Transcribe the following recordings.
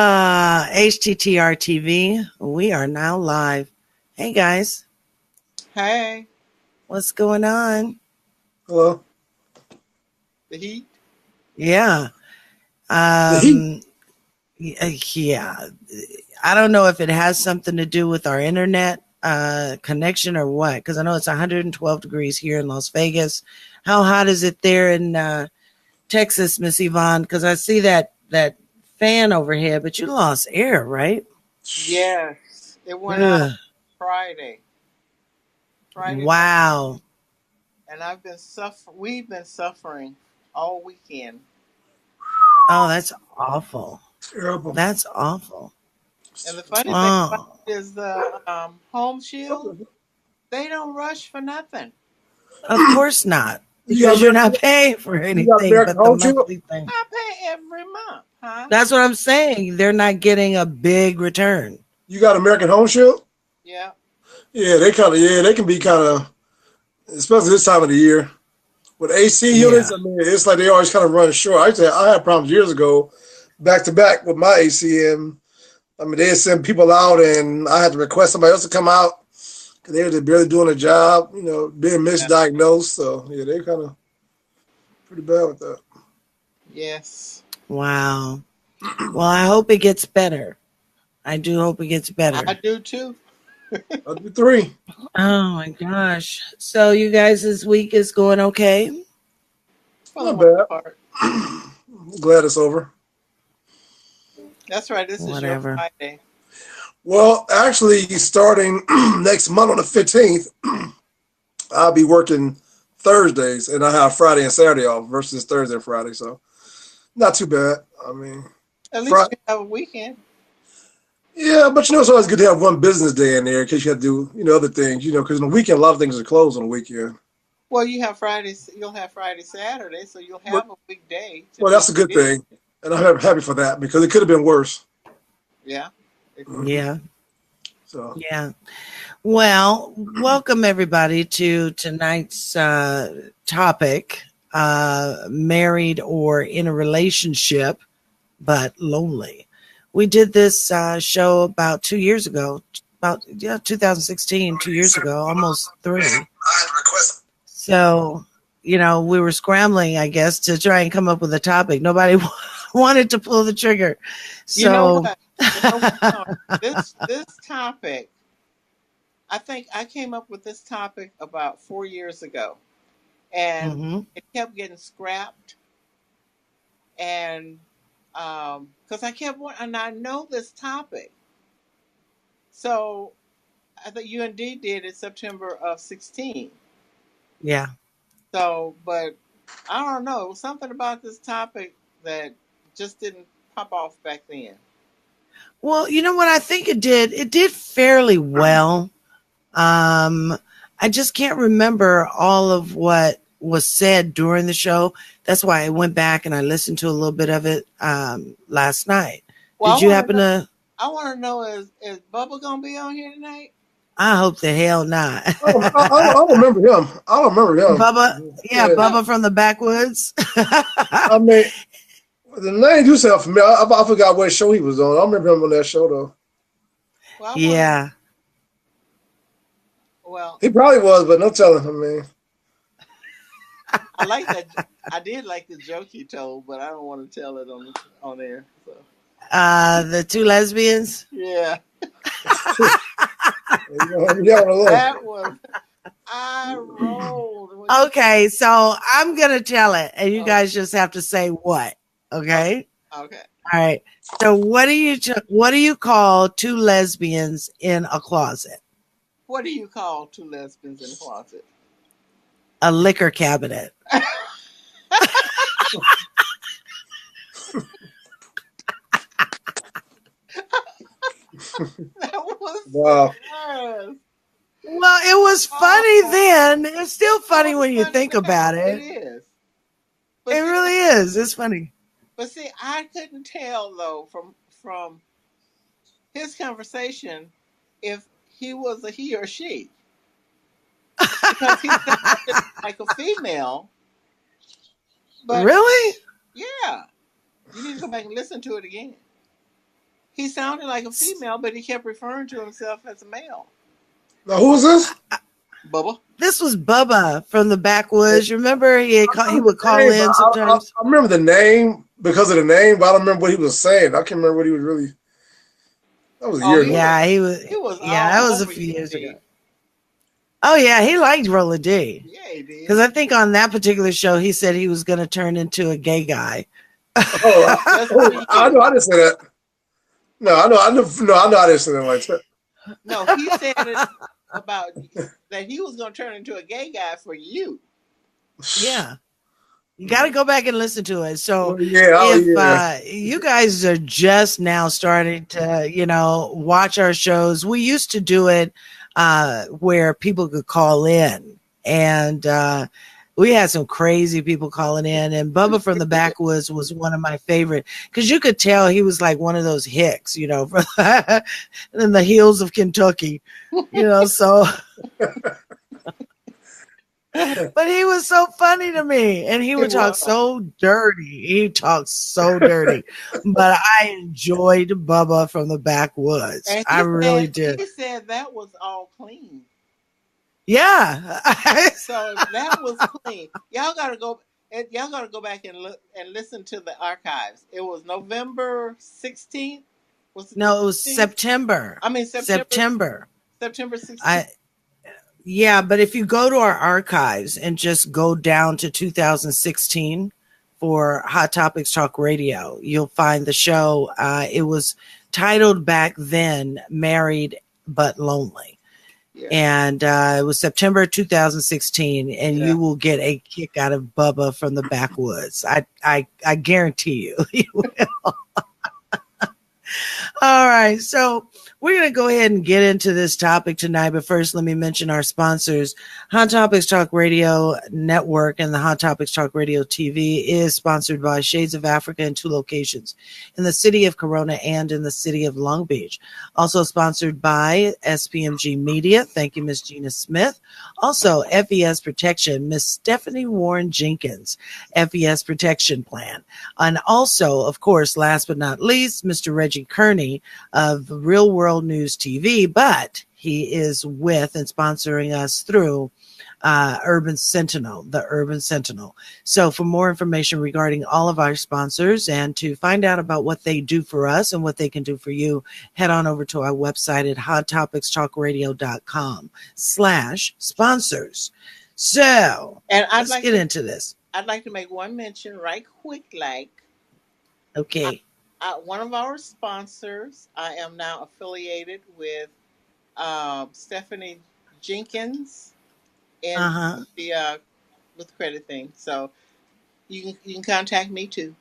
HTTR-TV, we are now live. Hey guys, Hey, what's going on? Hello. the heat. Yeah. The heat. Yeah. I don't know if it has something to do with our internet connection or what, because I know it's 112 degrees here in Las Vegas. How hot is it there in Texas, Miss Yvonne? Because I see that fan overhead, but you lost air, right? Yes, it went out Ugh. Friday. Friday night, Wow. and I've been suffering. We've been suffering all weekend. Oh, that's awful. Terrible. That's awful. And the funny thing about Oh, it is the home shield. They don't rush for nothing. of course not, You got because you're not American, paying for you got anything American but the Home Shield? monthly thing. I pay every month, huh? That's what I'm saying. They're not getting a big return. You got American Home Shield? Yeah. Yeah, they can be kind of, especially this time of the year. With AC Yeah. units, I mean, it's like they always kind of run short. I had problems years ago, back to back with my AC, and I mean, they'd send people out, and I had to request somebody else to come out because they were just barely doing a job, being Yeah. misdiagnosed. So, yeah, they kind of pretty bad with that. Yes. Wow. Well, I hope it gets better. I do hope it gets I better. do too. I'll do three. Oh my gosh. So you guys, this week is going okay? For the Not most bad. part. I'm glad it's over. That's right. This is your Whatever. Friday. Well, actually, starting next month on the 15th, I'll be working Thursdays, and I have Friday and Saturday off versus Thursday and Friday. So not too bad. I mean, At least Friday, you have a weekend. yeah, but it's always good to have one business day in there in case you have to do other things. Because on the weekend a lot of things are closed on the weekend. Well, you have Fridays. You'll have Friday, Saturday, so you'll But, have a weekday to well, do that's a good business. thing, and I'm happy for that because it could have been worse. Yeah. It could. hmm Yeah. So Yeah. Well, welcome everybody to tonight's topic, married or in a relationship, but lonely. We did this show about 2 years ago, about 2016, 2 years ago, almost three. I had to request. So, we were scrambling, I guess, to try and come up with a topic. Nobody wanted to pull the trigger. You know So, what? You know what? This topic. I think I came up with this topic about 4 years ago, and mhm. it kept getting scrapped. And because I kept wanting, and I know this topic, so I think you indeed did it September of 16. Yeah. So, but I don't know. It was something about this topic that just didn't pop off back then. Well, you know what I think it did? It did fairly well. I just can't remember all of what was said during the show. That's why I went back and I listened to a little bit of it last night. Well, Did you happen to? I want to know is Bubba gonna be on here tonight? I hope the hell not. I don't remember him. I don't remember him. Bubba, yeah, Yeah, No. Bubba from the backwoods. I mean, the name do sound familiar. I forgot what show he was on. I remember him on that show though. Well, I want. Yeah. Well, He probably was, but no telling him, man. I like that. I did like the joke he told, but I don't want to tell it on air. So The two lesbians. yeah, Yeah, that was I rolled. Okay, so I'm gonna tell it, and you Oh, guys just have to say what. Okay. okay. All right. So what do you call two lesbians in a closet? What do you call two lesbians in a closet? A liquor cabinet. That was wow. hilarious. Well, it was funny then. It's still That funny was when you funny think now. about It it. is. It But see, really is. It's funny. I couldn't tell though from his conversation if he was a he or she because he sounded like a female. But Really? yeah, you need to go back and listen to it again. He sounded like a female, but he kept referring to himself as a male. Now, who is this? Bubba. This was Bubba from the backwoods. You remember he would call Name, in sometimes. I remember the name because of the name, but I don't remember what he was saying. I can't remember what he was really. That was a year ago. Yeah, he was. Yeah, that was a few years ago. Oh yeah, he liked Rollin D. Yeah, he did. Because I think on that particular show, he said he was going to turn into a gay guy. I know. I didn't say that. No, I know. I didn't say that like that. No, he said it about that he was going to turn into a gay guy for you. Yeah. You got to go back and listen to it. So if you guys are just now starting to, watch our shows, we used to do it where people could call in, and we had some crazy people calling in, and Bubba from the Backwoods was one of my favorite because you could tell he was like one of those hicks, from in the hills of Kentucky, so. But he was so funny to me, and he would talk so dirty. He talked so dirty, but I enjoyed Bubba from the Backwoods. I really did. He said that was all clean. Yeah. So that was clean. Y'all gotta go back and look and listen to the archives. It was November 16th. No, it was September. I mean September 16th. Yeah, but if you go to our archives and just go down to 2016 for Hot Topics Talk Radio, you'll find the show. It was titled back then Married but Lonely. Yeah. And it was September 2016, and you will get a kick out of Bubba from the Backwoods. I guarantee you will. All right, so we're going to go ahead and get into this topic tonight, but first let me mention our sponsors. Hot Topics Talk Radio Network and the Hot Topics Talk Radio TV is sponsored by Shades of Africa in 2 locations, in the city of Corona and in the city of Long Beach. Also sponsored by SPMG Media. Thank you, Miss Gina Smith. Also, FES Protection, Miss Stephanie Warren Jenkins, FES Protection Plan. And also, of course, last but not least, Mr. Reggie Kearney of Real World News TV, but he is with and sponsoring us through Urban Sentinel, the Urban Sentinel. So for more information regarding all of our sponsors and to find out about what they do for us and what they can do for you, head on over to our website at hottopictalkradio.com/sponsors. So let's get into this. I'd like to make one mention right quick, okay. One of our sponsors, I am now affiliated with Stephanie Jenkins in the with credit thing. So you can contact me too.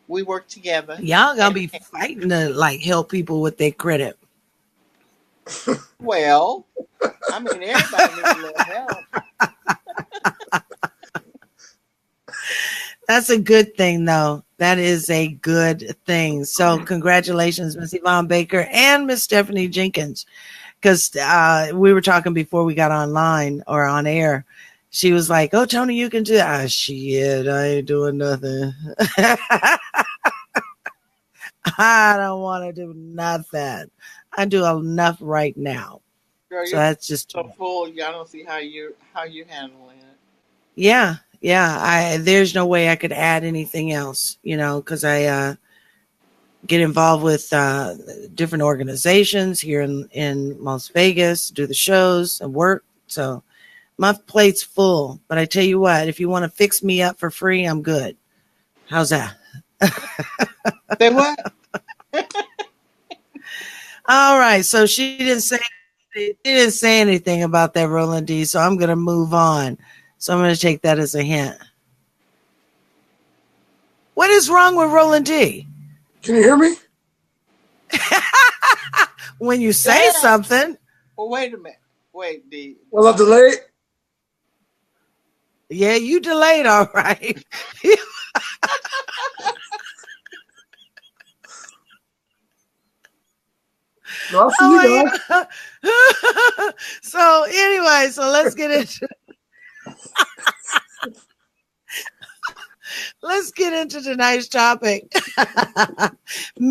We work together. Y'all gonna be fighting to help people with their credit. Well, I mean everybody needs a little help. That's a good thing, though. That is a good thing. So congratulations, Miss Yvonne Baker and Miss Stephanie Jenkins. Because we were talking before we got online or on air. She was like, oh, Toni, you can do that. Shit, I ain't doing nothing. I don't want to do nothing. I do enough right now. Girl, so that's just so full. I don't see how you're handling it. Yeah. There's no way I could add anything else, because I get involved with different organizations here in Las Vegas, do the shows and work. So my plate's full. But I tell you what, if you want to fix me up for free, I'm good. How's that? Say what? All right. So she didn't say anything about that, Rollin D. So I'm going to move on. So I'm going to take that as a hint. What is wrong with Rollin D? Can you hear me? When you say something. Well, wait a minute. Wait, D. Was I delayed? Yeah, you delayed, all right. No, so anyway, so let's get into let's get into tonight's topic.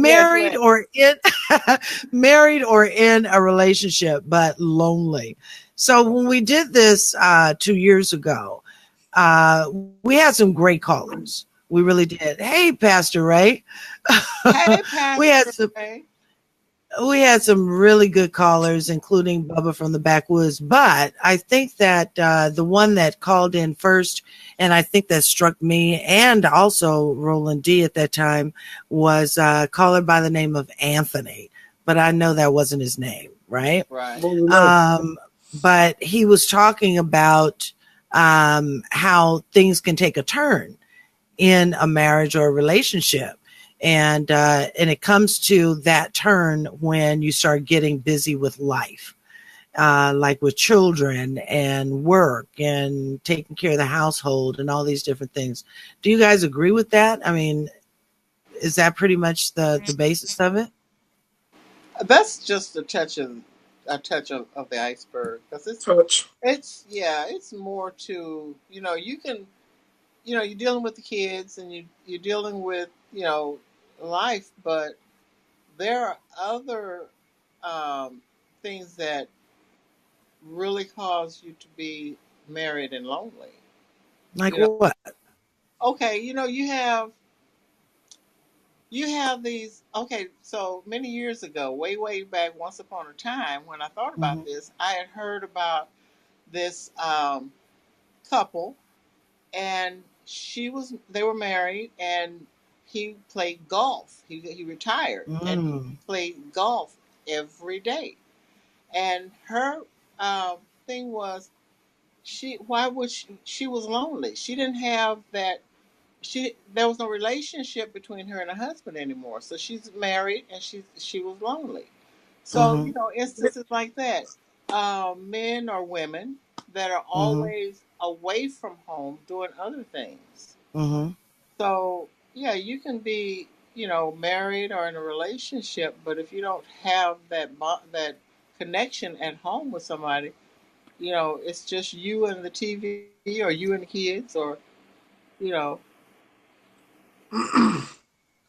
Yes, married let. or in married or in a relationship but lonely. So when we did this 2 years ago, we had some great callers. We really did. Hey, Pastor Ray. Hey, we had Pastor some Ray. we had some really good callers, including Bubba from the backwoods. But I think that the one that called in first, and I think that struck me and also Roland D at that time, was a caller by the name of Anthony. But I know that wasn't his name, right? Right. But he was talking about how things can take a turn in a marriage or a relationship. And it comes to that turn when you start getting busy with life, like with children and work and taking care of the household and all these different things. Do you guys agree with that? I mean, is that pretty much the basis of it? That's just a touch of the iceberg, because Touch. it's more to, you can, you're dealing with the kids, and you're dealing with, life, but there are other um, things that really cause you to be married and lonely. Like You know, what? okay, you have these. Okay, so many years ago, way back, once upon a time, when I thought about Mm-hmm. this, I had heard about this couple, and they were married, and he played golf. He retired, and he Mm. played golf every day. And her thing was, she was lonely. She didn't have that. There was no relationship between her and her husband anymore. So she's married, and she was lonely. So, Mm-hmm. instances like that, men or women that are Mm-hmm. always away from home doing other things. Mm-hmm. So, yeah, you can be, married or in a relationship, but if you don't have that connection at home with somebody, it's just you and the TV, or you and the kids, or, you know,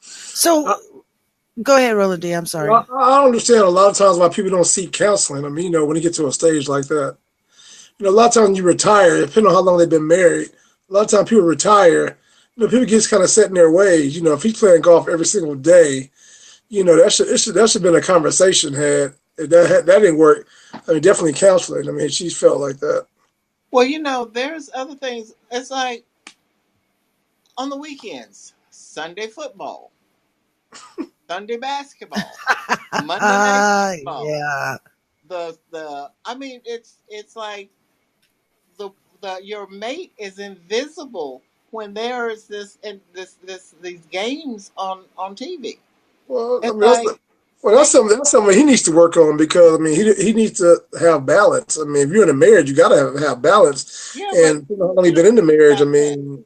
So go ahead, Roland D. I'm sorry. I understand a lot of times why people don't seek counseling. I mean, when you get to a stage like that, a lot of times you retire, depending on how long they've been married. A lot of times people retire. People get kind of set in their ways. If he's playing golf every single day, that should been a conversation had. If that didn't work, I mean, definitely counseling. I mean, she felt like that. well, there's other things. It's like on the weekends, Sunday football, Sunday basketball, Monday night football. Yeah. I mean, it's like your mate is invisible when there is these games on TV. Well, I It's mean, like that's they something he needs to work on, because I mean, he needs to have balance. I mean, if you're in a marriage, you got to have balance. yeah, but And how long you you been don't in the think marriage? I about that. mean,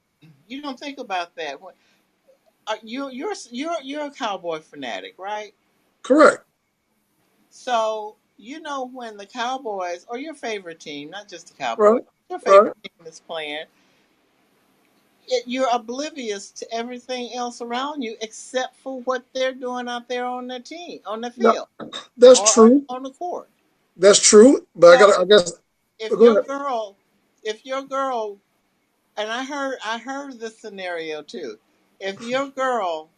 You don't think about that. You're a cowboy fanatic, right? correct, So when the Cowboys, or your favorite team, not just the Cowboys, right, your right. favorite team is playing, you're oblivious to everything else around you except for what they're doing out there on the team, on the No, field, that's or on, true. on the court. That's true. But I So got, I guess, if go your ahead. girl, if your girl, and I heard this scenario too. If your girl,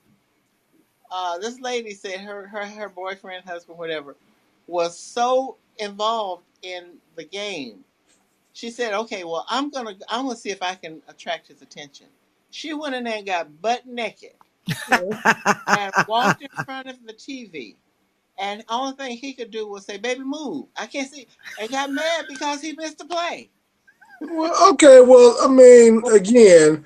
this lady said her boyfriend, husband, whatever, was so involved in the game. She said, "Okay, well, I'm gonna see if I can attract his attention." She went in there and got butt naked and walked in front of the TV. And the only thing he could do was say, "Baby, move. I can't see." And got mad because he missed the play. Well, okay. Well, I mean, again,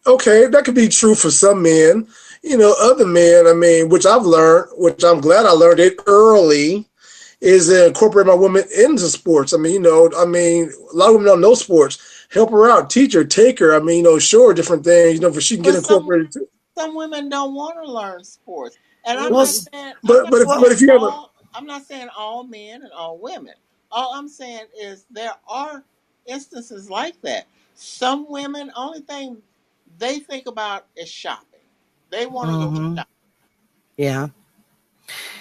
okay, that could be true for some men. Other men, I mean, which I've learned, which I'm glad I learned it early, is to incorporate my woman into sports. I mean, a lot of women don't know sports. Help her out, teach her, take her. I mean, show her different things, for she can get But some incorporated too. some women don't want to learn sports. And I'm well, not But s- saying I'm but not but if, well, but saying if you have a all I'm not saying all men and all women. All I'm saying is there are instances like that. Some women, only thing they think about is shopping. They want to go shopping. Yeah.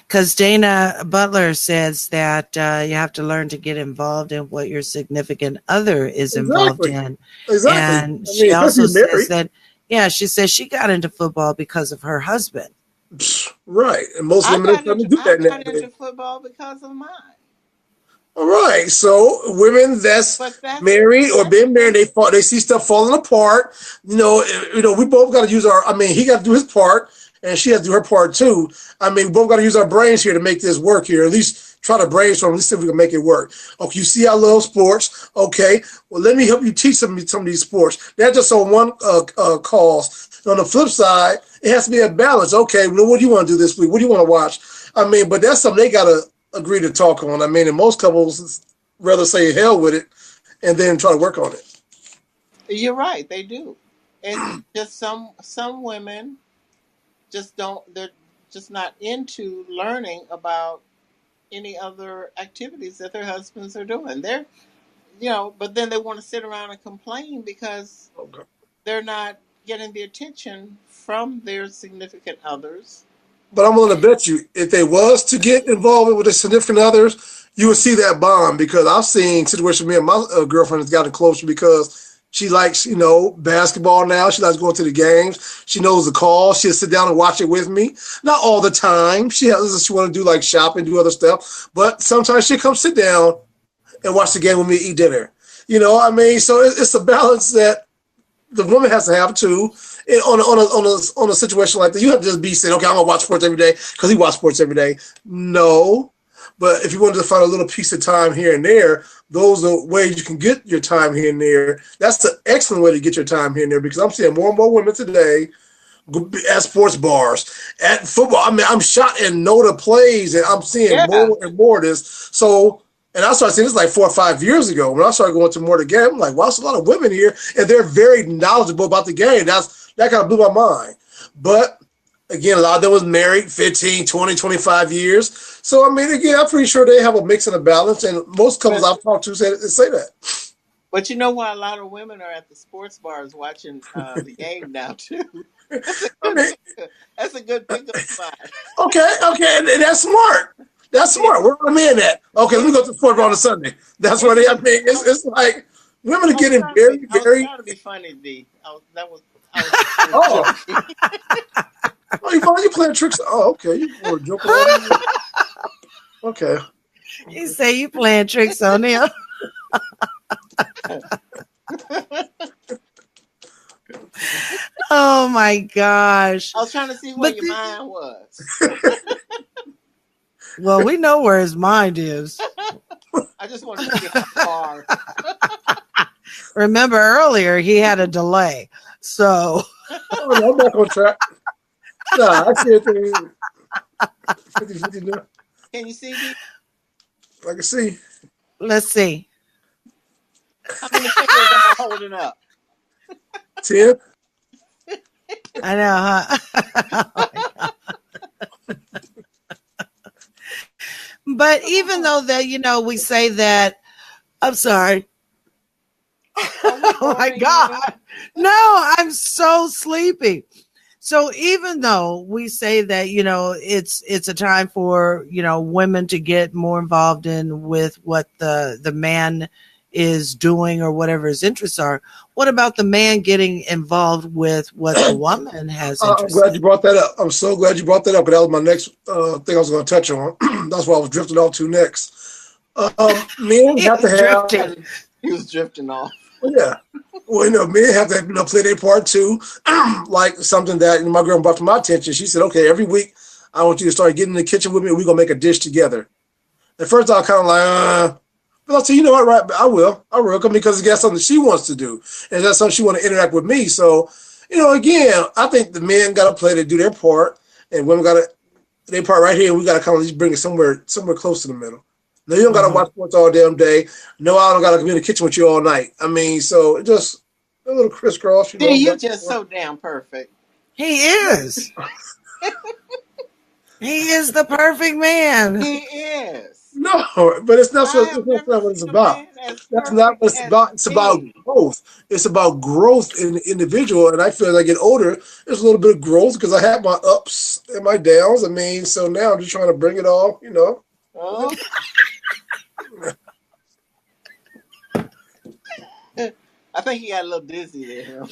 Because Dana Butler says that you have to learn to get involved in what your significant other is involved in. Exactly. And she also says that, she says she got into football because of her husband. Right. And most women are trying to do that now. I got into football because of mine. All right. So women that's married or been married, they see stuff falling apart. We both got to use he got to do his part and she has to do her part too. We both got to use our brains here to make this work here. At least try to brainstorm. Let's see if we can make it work. Okay, you see I love sports. Okay, well, let me help you teach some of these sports. That's just on one cause. On the flip side, it has to be a balance. Okay, well, what do you want to do this week? What do you want to watch? But that's something they got to agree to talk on. And most couples rather say hell with it and then try to work on it. You're right, they do. It's just some women just they're just not into learning about any other activities that their husbands are doing. They're, but then they want to sit around and complain because they're not getting the attention from their significant others. But I'm willing to bet you, if they was to get involved with their significant others, you would see that bond, because I've seen situations me and my girlfriend has gotten closer because she likes, basketball now. She likes going to the games. She knows the call. She'll sit down and watch it with me. Not all the time. She want to do like shopping, do other stuff. But sometimes she'll come sit down and watch the game with me, eat dinner. So it's a balance that the woman has to have too. On a situation like that, you have to just be saying, okay, I'm gonna watch sports every day because he watches sports every day. No, but if you wanted to find a little piece of time here and there, those are ways you can get your time here and there. That's an excellent way to get your time here and there, because I'm seeing more and more women today at sports bars, at football. I'm shocked and know the plays, and I'm seeing more and more of this. So. And I started seeing this like 4 or 5 years ago. When I started going to more of the game, I'm like, wow, there's a lot of women here, and they're very knowledgeable about the game. That kind of blew my mind. But, again, a lot of them was married 15, 20, 25 years. So, again, I'm pretty sure they have a mix and a balance, and most couples I've talked to say that. But you know why a lot of women are at the sports bars watching the game now, too? That's a good pickup spot. Okay, and that's smart. That's smart. Where are the men at? Okay, let me go to the sport bar on a Sunday. That's where they have. It's like women are getting very. I was trying to be funny, D. Oh, Yvonne, you playing tricks? Oh, okay. You were joking. Okay. You say you playing tricks on him. Oh my gosh! I was trying to see where your mind was. Well, we know where his mind is. I just want to see how far. Remember earlier, he had a delay. So. I'm back on track. Nah, I can't think. 50 now. Can you see me? I can see. Let's see. How many fingers am I holding up? 10. I know, huh? But even though that, we say that, I'm sorry. Oh my God. No, I'm so sleepy. So even though we say that, it's a time for, women to get more involved in with what the man is doing or whatever his interests are, what about the man getting involved with what the woman has interest I'm glad you brought that up. I'm so glad you brought that up, because that was my next thing I was going to touch on. That's what I was drifting off to next. Men have to have... He was drifting off. Yeah. Well, men have to play their part too. Like something that my girl brought to my attention. She said, okay, every week I want you to start getting in the kitchen with me and we're going to make a dish together. At first I was kind of like, but I'll say, you know what, right? I will, because that's something she wants to do. And that's something she wants to interact with me. So, again, I think the men got to play to do their part, and women got to their part right here, and we got to kind of just bring it somewhere close to the middle. No, you don't got to watch sports all damn day. No, I don't got to be in the kitchen with you all night. So it just a little crisscross. You're just so damn perfect. He is. He is the perfect man. He is. No, but it's not, I it's have never not what it's seen a about. man as That's not perfect what it's as about. It's about me. growth. It's about growth in the individual. And I feel as I get older, there's a little bit of growth because I have my ups and my downs. I mean, so now I'm just trying to bring it all, you know. Oh, I think he got a little dizzy there.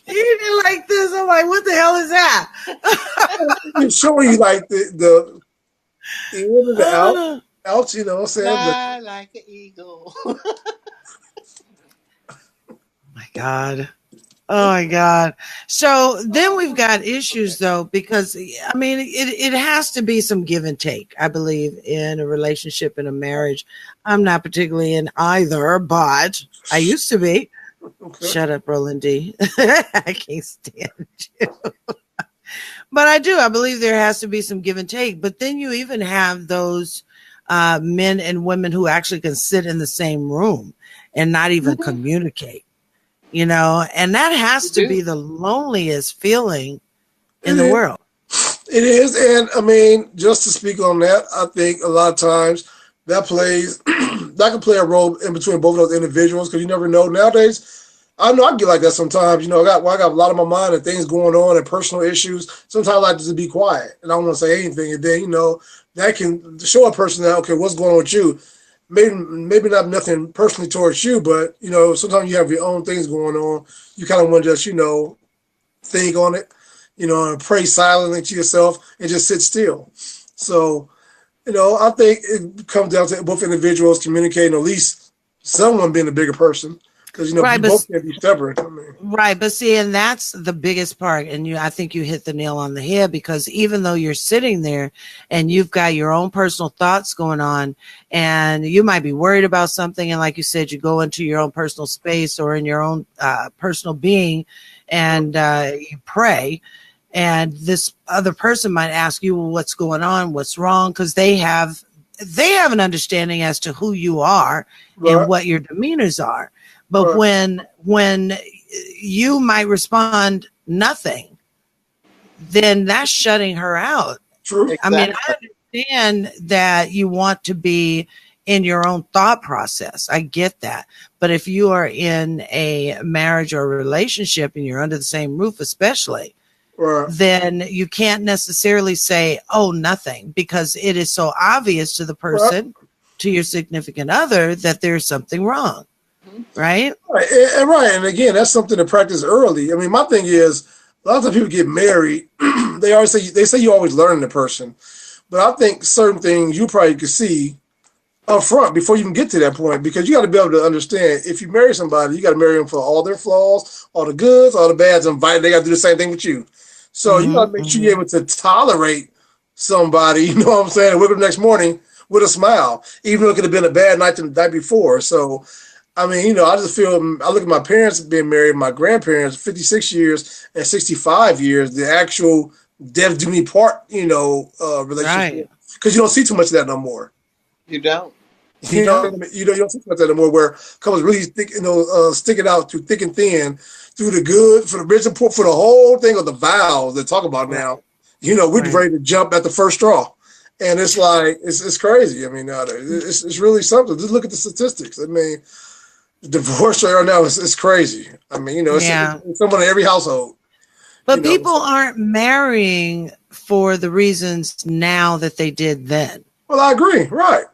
He didn't like this. I'm like, what the hell is that? It's showing you like the in and the out, Oh outs, you know what I'm saying? But Fly like an eagle. my God. Oh my God. So then we've got issues though, because I mean, it has to be some give and take, I believe, in a relationship, in a marriage. I'm not particularly in either, but I used to be. okay. Shut up, Roland D. I can't stand you. But I do. I believe there has to be some give and take. But then you even have those men and women who actually can sit in the same room and not even communicate, you know, and that has You to be do. the loneliest feeling in It the is. world. It is, and I mean, just to speak on that, I think a lot of times that plays that can play a role in between both of those individuals because you never know. Nowadays, I know I get like that sometimes. You know, I got a lot on my mind and things going on and personal issues. Sometimes I like to be quiet and I don't want to say anything, and then you know that can show a person that okay, what's going on with you? Maybe not nothing personally towards you, but you know, sometimes you have your own things going on. You kind of want to just you know think on it, you know, and pray silently to yourself and just sit still. So, you know, I think it comes down to both individuals communicating, at least someone being the bigger person. Because, you know, Right. you both can't be stubborn. I mean, Right, but see, and that's the biggest part. And I think you hit the nail on the head because even though you're sitting there and you've got your own personal thoughts going on, and you might be worried about something, and like you said, you go into your own personal space or in your own personal being, and you pray, and this other person might ask you, "Well, what's going on? What's wrong?" Because they have an understanding as to who you are and right, what your demeanors are. But right, when you might respond nothing, then that's shutting her out. true, I mean, I Exactly. understand that you want to be in your own thought process. I get that. But if you are in a marriage or a relationship and you're under the same roof, especially, right, then you can't necessarily say, oh, nothing, because it is so obvious to the right, person, to your significant other, that there's something wrong, Mhm. right? right. Right. And again, that's something to practice early. I mean, my thing is, a lot of times people get married, they say you always learn the person. But I think certain things you probably could see up front before you even get to that point because you got to be able to understand if you marry somebody, you got to marry them for all their flaws, all the goods, all the bads, and they got to do the same thing with you. So you got to make sure you're able to tolerate somebody, you know what I'm saying, and wake up the next morning with a smile, even though it could have been a bad night the night before. So, I mean, you know, I just feel, I look at my parents being married, my grandparents, 56 years and 65 years, the actual death do me part, you know, Right. relationship, because you don't see too much of that no more. You don't. You You know, know, you don't see much anymore. Where couples really thick, you know, stick it out through thick and thin, through the good, for the rich and poor, for the whole thing of the vows they talk about right, now. You know, we're right. ready to jump at the first straw, and it's like it's crazy. I mean, it's really something. Just look at the statistics. I mean, the divorce rate right now is crazy. I mean, you know, Yeah. it's someone in every household. You But know, people aren't marrying for the reasons now that they did then. well, I agree. Right,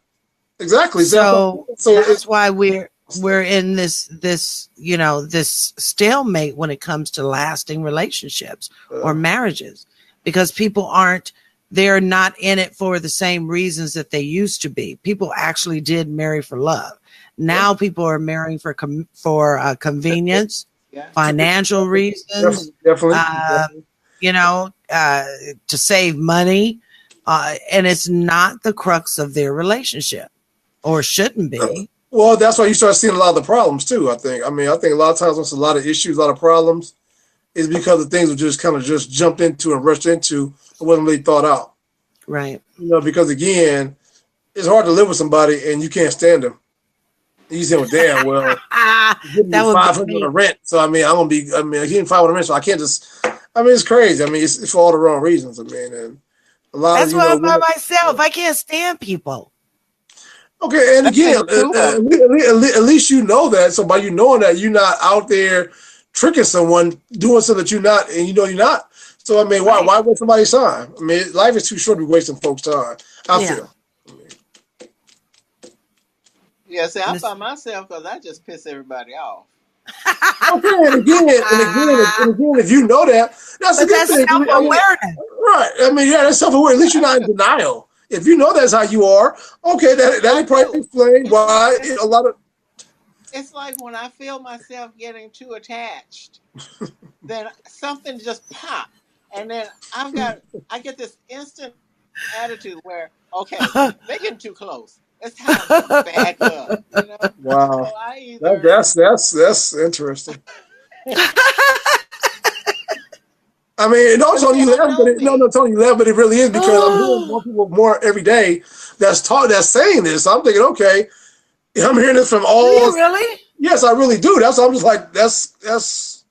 exactly. So So that's why we're in this stalemate when it comes to lasting relationships or uh, marriages, because people they're not in it for the same reasons that they used to be. People actually did marry for love. yeah, Now people are marrying for convenience, Yeah. financial reasons, definitely, uh, definitely. to save money, and it's not the crux of their relationship, or shouldn't be. Well, that's why you start seeing a lot of the problems too. I think. I mean, I think a lot of times when there's a lot of issues, a lot of problems, is because the things were just kind of just jumped into and rushed into and wasn't really thought out. Right. You know, because again, it's hard to live with somebody and you can't stand them. You say, well, damn, well, you give me That would be 500 on the me. rent, so I mean, I'm gonna be. I mean, he didn't 500 on the rent, so I can't just. I mean, it's crazy. I mean, it's for all the wrong reasons. I mean, and a lot of That's you why know I'm by women. myself. I can't stand people. Okay, and again, at least you know that. So by you knowing that, you're not out there tricking someone, doing something that you're not, and you know you're not. So I mean, why waste somebody's time? I mean, life is too short to be wasting folks' time. I feel. Yeah, see, I find myself because I just piss everybody off. Okay, and again, if you know that, that's a good thing. Self-awareness. Right. I mean, yeah, that's self-aware. At least you're not in denial. If you know that's how you are, okay, that probably explain why a lot of. It's like when I feel myself getting too attached, then something just pop, and then I get this instant attitude where, okay, they're getting too close. It's time to back up. You know? Wow, So that's interesting. I mean, no, Tony, you laugh, but Tony, you laugh, but it really is because I'm hearing more people more every day that's saying this. So I'm thinking, okay, I'm hearing this from all. Do you really? Yes, I really do. That's I'm just like that's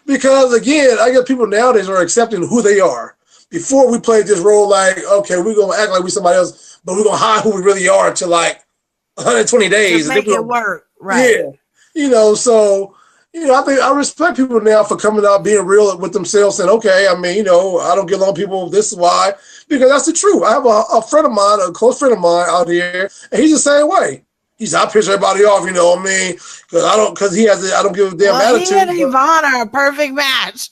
because again, I guess people nowadays are accepting who they are. Before we played this role, like okay, we're gonna act like we're somebody else, but we're gonna hide who we really are until like 120 days. To make it work, right? Yeah, you know, so. You know, I think I respect people now for coming out, being real with themselves, saying, okay, I mean, you know, I don't get along with people. This is why, because that's the truth. I have a friend of mine, a close friend of mine out here, and he's the same way. I piss everybody off, you know what I mean? Because I don't give a damn attitude. He and Yvonne are a perfect match.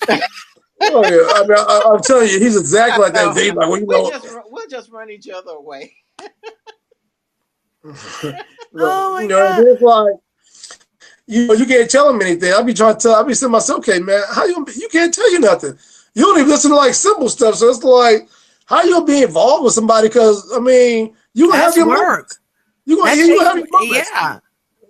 Oh, yeah. I mean, I'm telling you, he's exactly like that. He's like, well, you know. We'll just run each other away. Oh, my God. It's like, you can't tell him anything. I'll be saying myself, okay, man, you can't tell you nothing. You don't even listen to like simple stuff. So it's like, how you gonna be involved with somebody? Because I mean, you gonna have your work. You gonna have your moments. Yeah.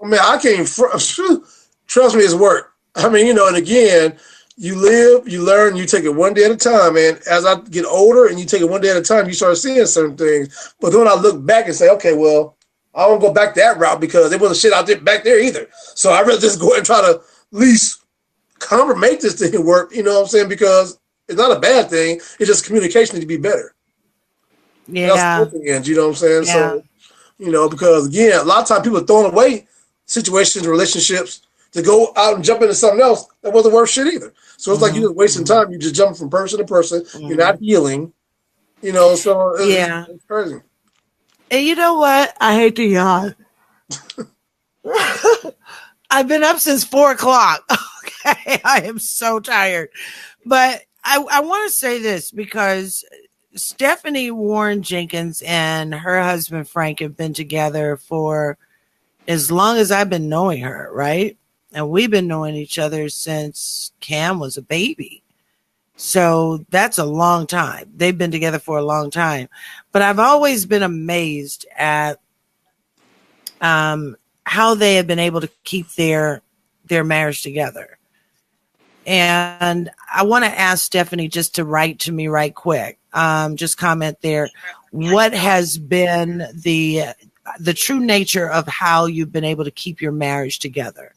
I mean, I can't trust me, it's work. I mean, you know, and again, you live, you learn, you take it one day at a time. And as I get older, and you take it one day at a time, you start seeing certain things. But then I look back and say, okay, well. I won't go back that route because there wasn't shit out there back there either. So I'd rather just go ahead and try to at least make this thing work, you know what I'm saying? Because it's not a bad thing. It's just communication needs to be better. Yeah. That's the end, you know what I'm saying? Yeah. So, you know, because again, a lot of times people are throwing away situations, relationships to go out and jump into something else that wasn't worth shit either. So it's like you're just wasting time. You're just jumping from person to person. You're not healing, you know, so it's crazy. And you know what? I hate to yawn. I've been up since 4:00. Okay. I am so tired. But I want to say this because Stephanie Warren Jenkins and her husband Frank have been together for as long as I've been knowing her, right? And we've been knowing each other since Cam was a baby. So that's a long time. They've been together for a long time. But I've always been amazed at how they have been able to keep their marriage together. And I want to ask Stephanie just to write to me right quick. Just comment there. What has been the true nature of how you've been able to keep your marriage together?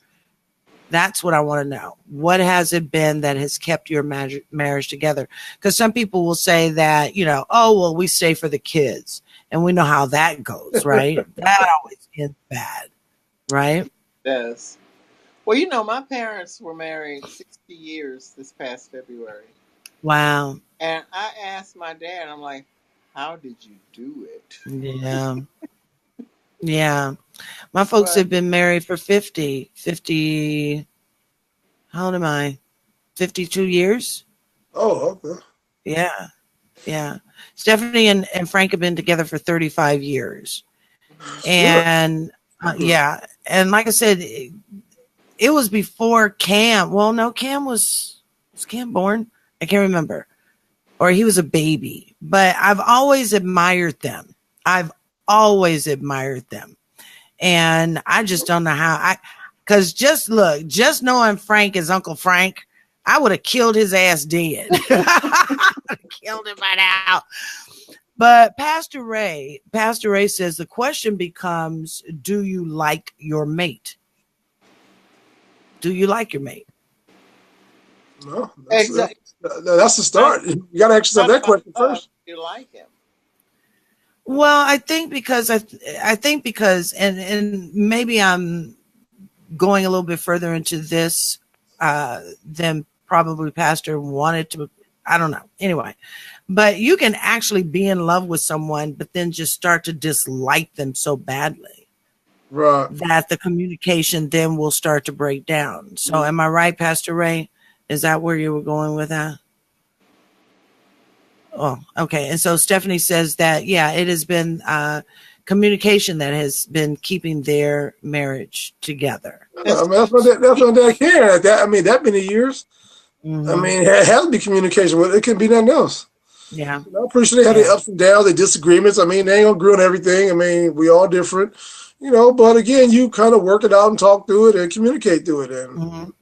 That's what I want to know. What has it been that has kept your marriage together? Because some people will say that, you know, oh, well, we stay for the kids. And we know how that goes, right? That always ends bad, right? Yes. Well, you know, my parents were married 60 years this past February. Wow. And I asked my dad, I'm like, how did you do it? Yeah. Yeah. My folks have been married for 50, how old am I? 52 years. Oh, okay. Yeah. Yeah. Stephanie and Frank have been together for 35 years. And yeah. And like I said, it was before Cam. Well, no, Cam was Cam born? I can't remember. Or he was a baby. But I've always admired them. And I just don't know how because just knowing Frank is Uncle Frank, I would have killed his ass dead. Killed him by now. But Pastor Ray says the question becomes, do you like your mate? Do you like your mate? No, that's the start. You got to ask yourself that question first. You like him? Well, I think because and maybe I'm going a little bit further into this than probably Pastor wanted to. I don't know. Anyway, but you can actually be in love with someone, but then just start to dislike them so badly Right. that the communication then will start to break down. So, am I right, Pastor Ray? Is that where you were going with that? Oh, okay. And so Stephanie says that, yeah, it has been communication that has been keeping their marriage together. I mean, that's what dad cared. That I mean, that many years. Mm-hmm. I mean, it has to be communication. It can be nothing else. Yeah. I'm pretty sure they had their ups and downs, their disagreements. I mean, they ain't gonna agree on everything. I mean, we all different, but again, you kind of work it out and talk through it and communicate through it. And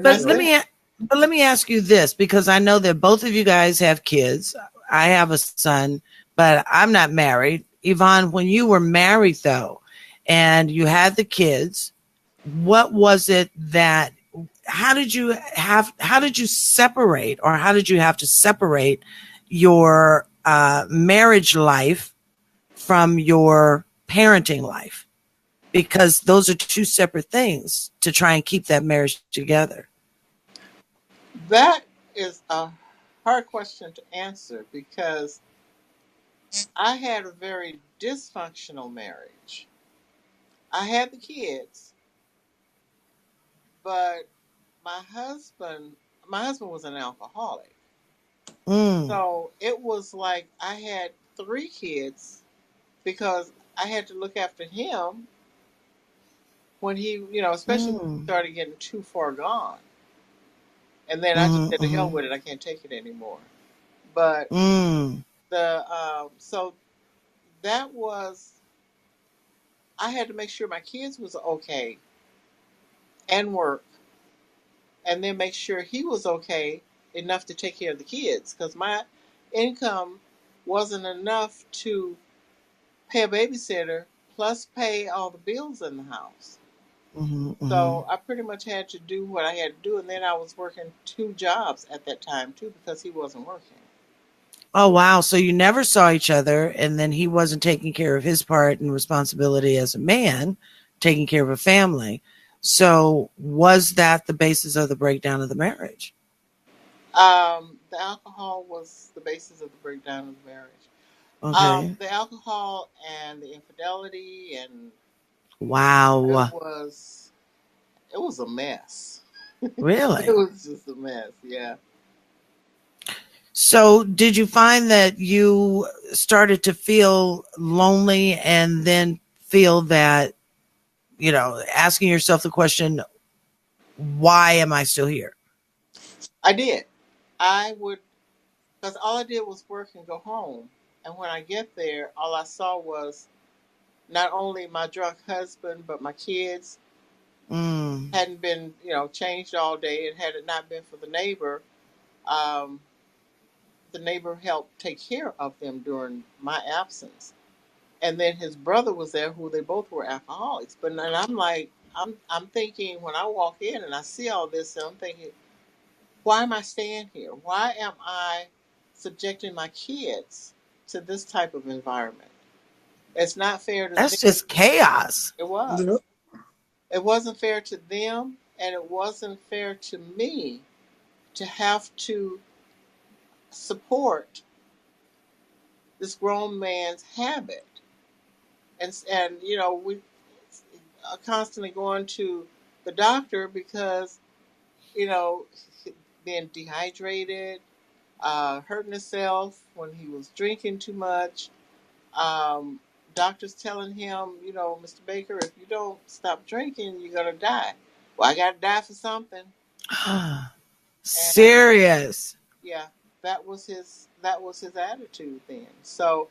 But let me ask you this, because I know that both of you guys have kids. I have a son, but I'm not married. Yvonne, when you were married though, and you had the kids, what was it that how did you separate, or how did you have to separate your marriage life from your parenting life? Because those are two separate things to try and keep that marriage together. That is a hard question to answer because I had a very dysfunctional marriage. I had the kids, but my husband was an alcoholic. So it was like I had 3 kids because I had to look after him when he, especially when he started getting too far gone. And then I just said, to hell with it, I can't take it anymore. But so that was, I had to make sure my kids was okay and work, and then make sure he was okay enough to take care of the kids, because my income wasn't enough to pay a babysitter plus pay all the bills in the house. So I pretty much had to do what I had to do, and then I was working 2 jobs at that time too because he wasn't working. Oh, wow. So you never saw each other, and then he wasn't taking care of his part and responsibility as a man, taking care of a family. So was that the basis of the breakdown of the marriage? The alcohol was the basis of the breakdown of the marriage. Okay. The alcohol and the infidelity, and wow, it was a mess. Really? It was just a mess. Yeah. So did you find that you started to feel lonely, and then feel that, asking yourself the question, why am I still here? I did. I would, because all I did was work and go home. And when I get there, all I saw was not only my drunk husband, but my kids hadn't been, changed all day. And had it not been for the neighbor helped take care of them during my absence. And then his brother was there, who they both were alcoholics. But and I'm like, I'm thinking, when I walk in and I see all this, and I'm thinking, why am I staying here? Why am I subjecting my kids to this type of environment? It's not fair to them. That's just chaos. It was. Yep. It wasn't fair to them, and it wasn't fair to me to have to support this grown man's habit. And we are constantly going to the doctor because, being dehydrated, hurting himself when he was drinking too much. Doctors telling him, Mr. Baker, if you don't stop drinking, you're gonna die. Well, I gotta die for something. Serious. Yeah, that was his attitude then. So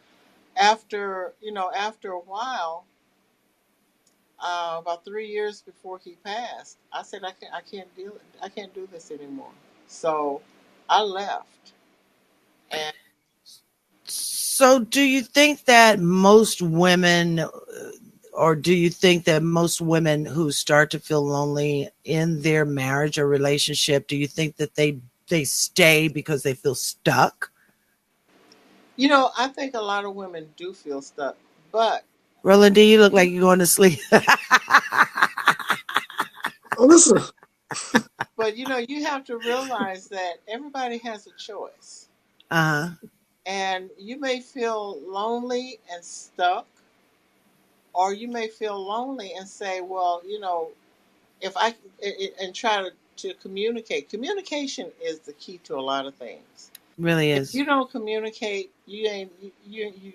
after a while, about 3 years before he passed, I said, I can't do this anymore. So I left. And so do you think that most women, or do you think that most women who start to feel lonely in their marriage or relationship, do you think that they stay because they feel stuck? I think a lot of women do feel stuck, but Roland, do you look like you're going to sleep? Oh, listen. you have to realize that everybody has a choice. Uh-huh. And you may feel lonely and stuck, or you may feel lonely and say, well, if I and try to communicate. Communication is the key to a lot of things. Really If is. you don't communicate, you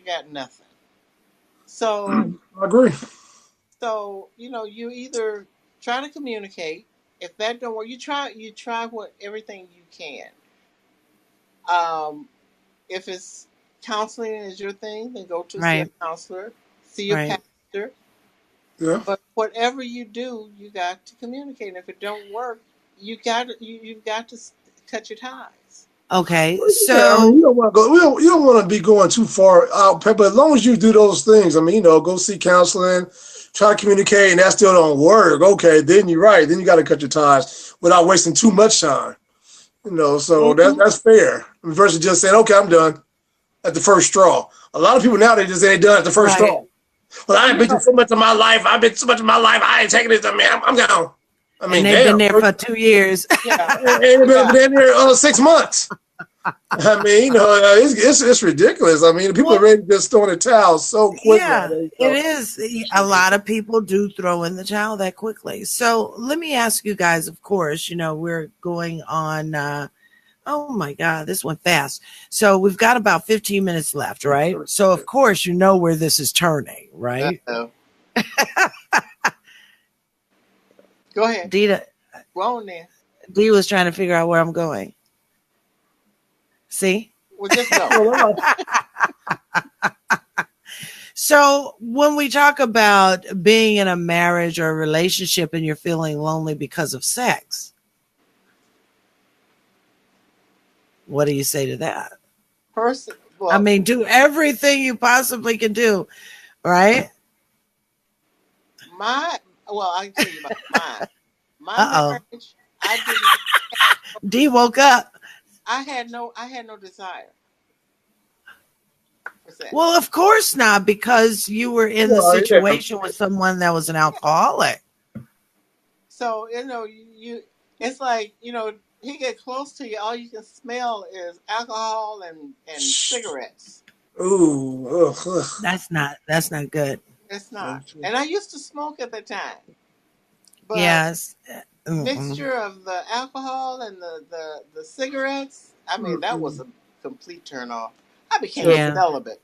got nothing. So I agree. you either try to communicate. If that don't work, you try what everything you can. Um, if it's counseling is your thing, then go to see a Right. counselor, see your Right. pastor. Yeah. But whatever you do, you got to communicate. And if it don't work, you've got to cut your ties. Okay. Yeah, I mean, So you don't want to go. You don't want to be going too far out, but as long as you do those things, I mean, go see counseling, try to communicate, and that still don't work. Okay, then you're right. Then you got to cut your ties without wasting too much time. So Hmm. that's fair versus just saying, okay, I'm done at the first straw. A lot of people now they just ain't done at the first right. straw. Well, Well, I've been through so much of my life. I've been so much of my life. I ain't taking this. I mean, I'm gone. I And mean, they've been damn. there for 2 years. yeah, Ain't been yeah. there 6 months. I mean, it's ridiculous. I mean, people are Well, ready to just throw in the towel so quick yeah, nowadays. it So is. it's A lot ridiculous. of people do throw in the towel that quickly. So let me ask you guys, of course, we're going on oh my God, this went fast. So we've got about 15 minutes left, right? So of course you know where this is turning, right? Uh-oh. Go ahead. Dita Go on there. D was trying to figure out where I'm going. See? Well, just go. Well, So when we talk about being in a marriage or a relationship and you're feeling lonely because of sex, what do you say to that? I Well, mean, do everything you possibly can do, right? my well, I can tell you about mine. My Uh-oh. marriage, I didn't. D woke up. I had no desire for sex. Well, of course not, because you were in the yeah. situation with someone that was an alcoholic. So it's like he get close to you, all you can smell is alcohol and cigarettes. Ooh, ugh. That's not good. It's not. And I used to smoke at the time, but Yes. Mm-mm. mixture of the alcohol and the cigarettes, I mean, that was a complete turn off. I became Yeah. celibate.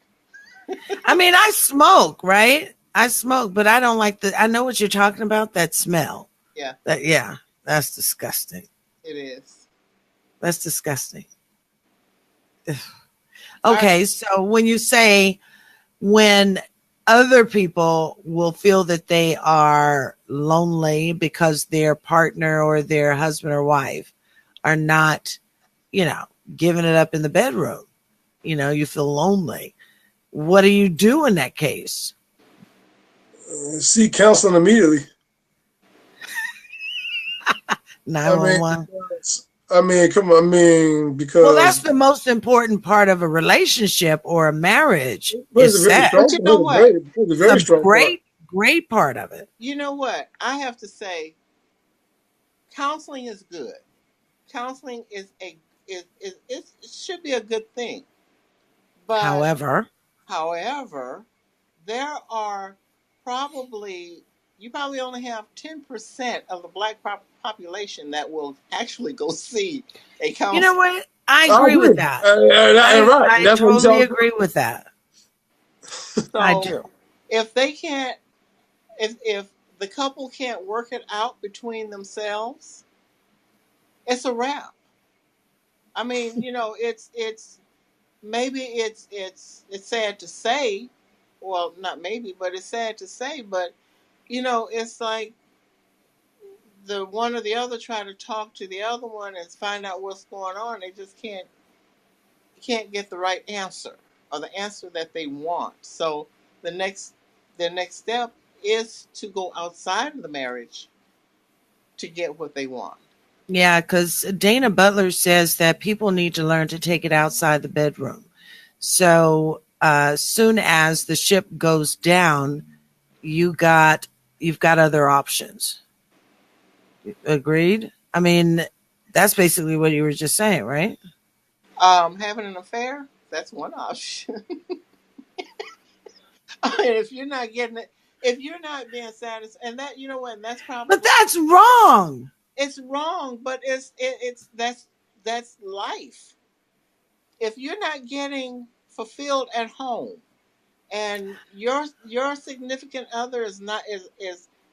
I mean, I smoke, right? I smoke, but I don't like I know what you're talking about, that smell. Yeah, Yeah, that's disgusting. it is. That's disgusting. Ugh. All right. Okay, so when you say when other people will feel that they are lonely because their partner or their husband or wife are not, giving it up in the bedroom, you feel lonely. What do you do in that case? Seek counseling immediately. I mean, 911. come on. I mean, Well, because that's the most important part of a relationship or a marriage it's is a very But strong, sex. you know what? it's a It's very a strong part. great part of it. You know what? I have to say, counseling is good. Counseling it should be a good thing. But However, however, there are probably you probably only have 10% of the black population that will actually go see a you know counselor. what? I I agree with agree. that. Right. I That's what he's totally telling. agree with that. I So do. if they can't, if the couple can't work it out between themselves, it's a wrap. I mean, it's maybe it's sad to say, well, not maybe, but it's sad to say, but it's like the one or the other try to talk to the other one and find out what's going on. They just can't get the right answer or the answer that they want. So the next the next step is to go outside of the marriage to get what they want. Yeah, because Dana Butler says that people need to learn to take it outside the bedroom. So soon as the ship goes down, you've got other options. Agreed? I mean, that's basically what you were just saying, right? Having an affair, that's one option. If you're not getting it, if you're not being satisfied, and that, you know what, and that's probably, But that's wrong. it's wrong, but it's that's life. If you're not getting fulfilled at home, and your significant other is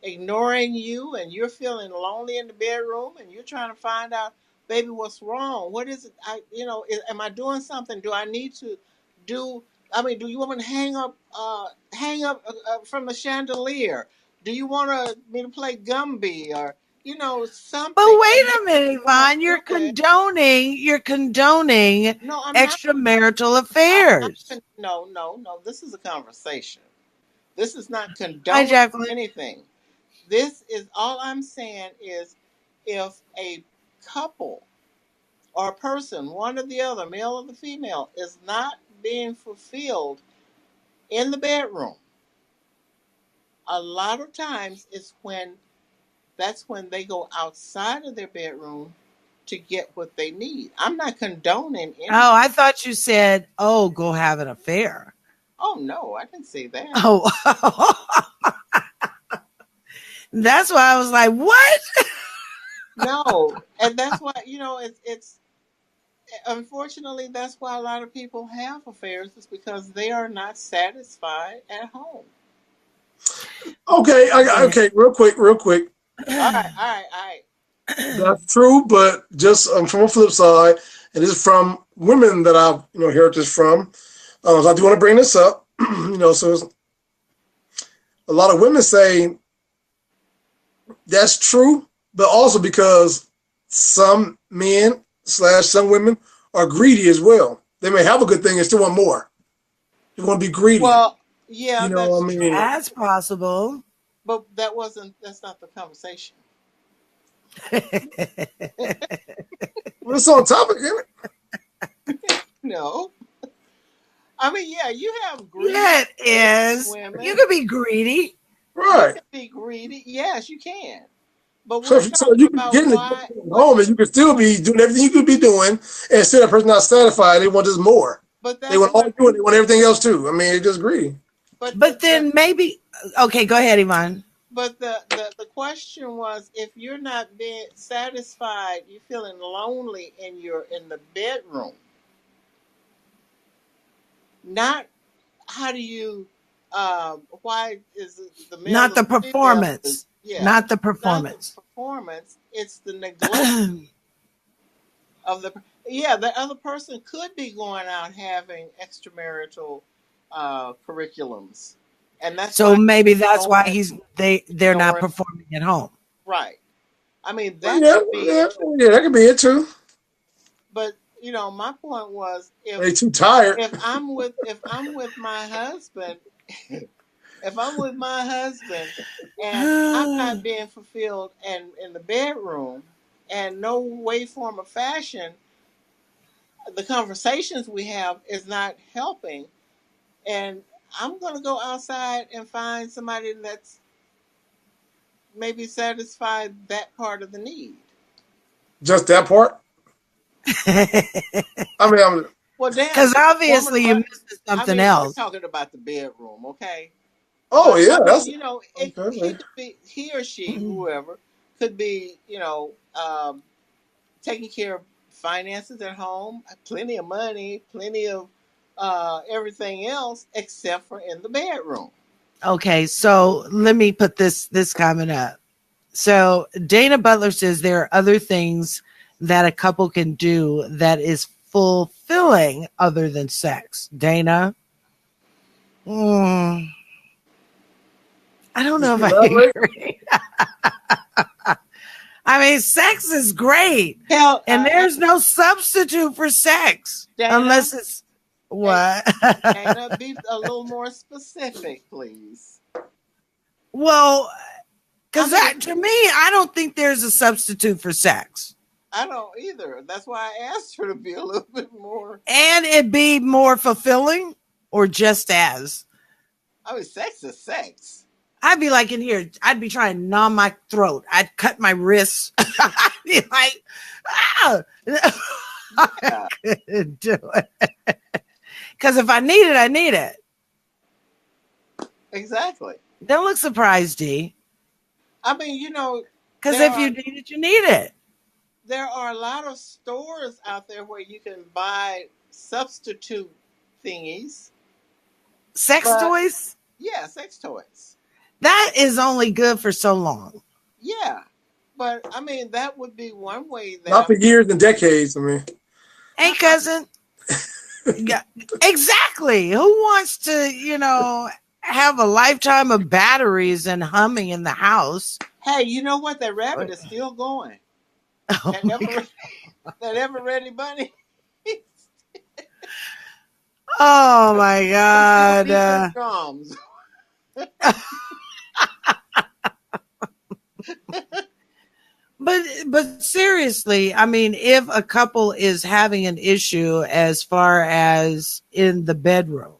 ignoring you, and you're feeling lonely in the bedroom, and you're trying to find out, baby, what's wrong, what is it, am I doing something, do I need to do, I mean, do you want me to hang up from the chandelier, do you want me to play Gumby, or But something, wait and maybe a minute, you want Yvonne. to do it. You're condoning No, I'm not. extramarital I'm not. affairs. No, no, no. This is a conversation. This is not Hi, condoning Jacqueline. anything. This is all I'm saying is, if a couple or a person, one or the other, male or the female, is not being fulfilled in the bedroom, a lot of times that's when they go outside of their bedroom to get what they need. I'm not condoning anything. Oh, I thought you said, "Oh, go have an affair." Oh no, I didn't say that. Oh, that's why I was like, "What?" No, and that's why it's unfortunately that's why a lot of people have affairs, is because they are not satisfied at home. Okay, okay, real quick. All right, all right, all right. That's true, but just from a flip side, and this is from women that I've heard this from. So I do want to bring this up. So a lot of women say that's true, but also because some men / some women are greedy as well. They may have a good thing and still want more. They want to be greedy. Well, yeah, What I that's mean? That's possible. but that's not the conversation. Well, it's on topic, isn't it? No, I mean, yeah, you have greedy Yeah, it is. women. You could be greedy. You Right. can be greedy. Yes, you can. But So, we're so talking you can about get in why. the home and you can still be doing everything you could be doing, and still that person not satisfied. They want just more. But They that's want all what. you and they want everything else too. I mean, it's just greedy. But But then maybe, okay, go ahead, Yvonne. But the question was, if you're not being satisfied, you're feeling lonely and you're in the bedroom. Not how do you why is it the male Not or the the female performance. is, yeah, Not the not the performance. performance, it's the neglect of the other person could be going out having extramarital curriculums, and that's So why maybe he's that's why going they're not ignoring, performing at home. right. I mean, Well, that yeah, could be yeah, it too. yeah, that could be it too. But my point was, They too tired. if I'm with my husband, if I'm with my husband and I'm not being fulfilled and in the bedroom, and no way, form, or fashion, the conversations we have is not helping, and I'm gonna go outside and find somebody that's maybe satisfied that part of the need. Just that part. I mean, Well, damn, Because if a woman, obviously you missed I something mean, we're else. talking about the bedroom, okay? oh But yeah, I mean, that's he okay. could be, he or she, whoever, could be, taking care of finances at home, plenty of money, plenty of everything else, except for in the bedroom. Okay, so let me put this comment up. So Dana Butler says there are other things that a couple can do that is fulfilling other than sex. Dana, I don't know if I Elaborate. agree. I mean, sex is great, Hell, and there's no substitute for sex Dana, unless it's what. Dana, be a little more specific, please. Well, I because mean, to me, I don't think there's a substitute for sex. I don't either. That's why I asked her to be a little bit more. And it be more fulfilling, or just as? I mean, sex is sex. I'd be like in here. I'd be trying to numb my throat. I'd cut my wrists. I'd be like, ah. I couldn't do it. Because if I need it, I need it. Exactly. Don't look surprised, D. I mean, you know. Because if you need it, you need it. There are a lot of stores out there where you can buy substitute thingies. Sex toys? Yeah, sex toys. That is only good for so long. Yeah. But, I mean, that would be one way that... Not for years and decades, I mean. Hey, cousin. Yeah, exactly. Who wants to, have a lifetime of batteries and humming in the house? Hey, you know what? That rabbit is still going. Oh that ever ready bunny. Oh my God. Drums. But seriously, I mean, if a couple is having an issue as far as in the bedroom,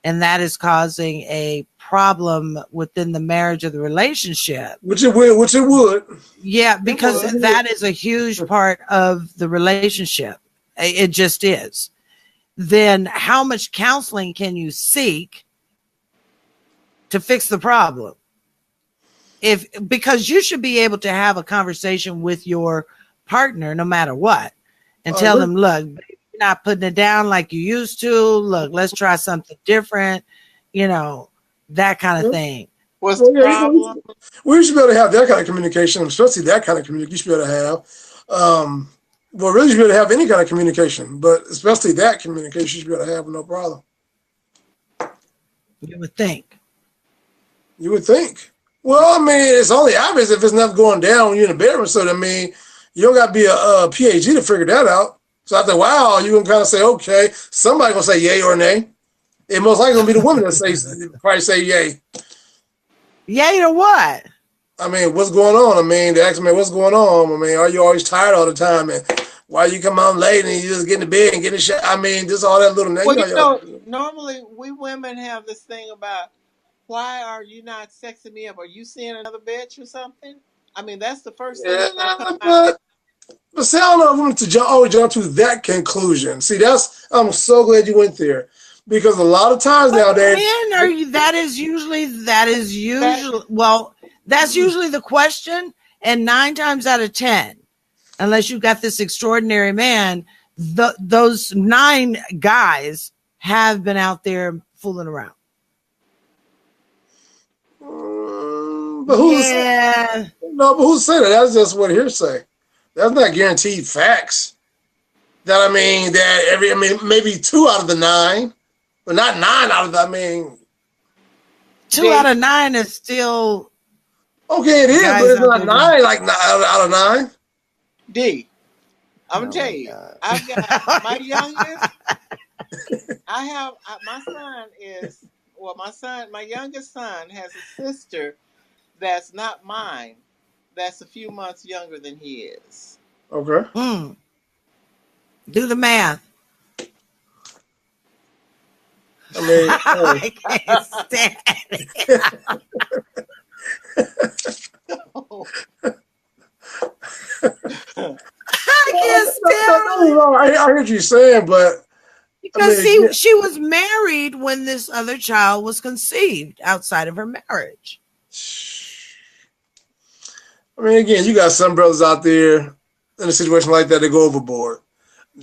and that is causing a problem within the marriage or the relationship, which it would. Yeah, because that is a huge part of the relationship. It just is. Then how much counseling can you seek to fix the problem? Because you should be able to have a conversation with your partner no matter what, and tell them, look, you're not putting it down like you used to. Look, let's try something different, that kind of thing. What's the problem? We should be able to have that kind of communication, especially that kind of communication. You should be able to have. Really, you should be able to have any kind of communication, but especially that communication, you should be able to have no problem. You would think. You would think. Well, I mean, it's only obvious if it's not going down when you're in the bedroom. So, I mean, you don't got to be a PhD to figure that out. So after a while, you can kind of say, okay, somebody going to say yay or nay. It most likely going to be the woman that probably say yay. Yay to what? I mean, what's going on? I mean, they ask me, what's going on? I mean, are you always tired all the time? And why you come out late and you just get in bed and get in shit? I mean, just all that little... Well, normally we women have this thing about, why are you not sexing me up? Are you seeing another bitch or something? I mean, that's the first thing. But see, I don't know if I'm to always jump to that conclusion. See, I'm so glad you went there. Because a lot of times nowadays... that's usually the question. And 9 times out of 10, unless you got this extraordinary man, those 9 guys have been out there fooling around. But who's saying that? That's just what hearsay. That's not guaranteed facts. Maybe 2 out of the 9, but not 9 out of the. 2 out of 9 is still okay. It is, but it's not 9 like out of 9. D. I'm gonna tell you, I've got my youngest. My youngest son has a sister that's not mine. That's a few months younger than he is. Okay. Do the math. I mean, I can't stand it. I can't stand it. I heard you saying, but because she was married when this other child was conceived outside of her marriage. I mean, again, you got some brothers out there in a situation like that, they go overboard.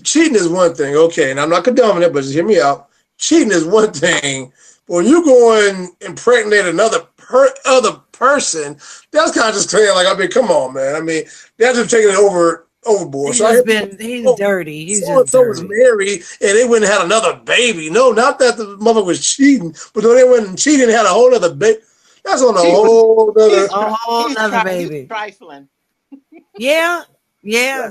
Cheating is one thing, okay, and I'm not condoning it, but just hear me out. Cheating is one thing, but when you go and impregnate another person, that's kind of just saying, like, come on, man. I mean, that's just taking it overboard. He's dirty. He's just dirty. Was married and they went and had another baby. No, not that the mother was cheating, but they went and cheated and had a whole other baby. That's on a whole other baby. He's trifling. Yeah.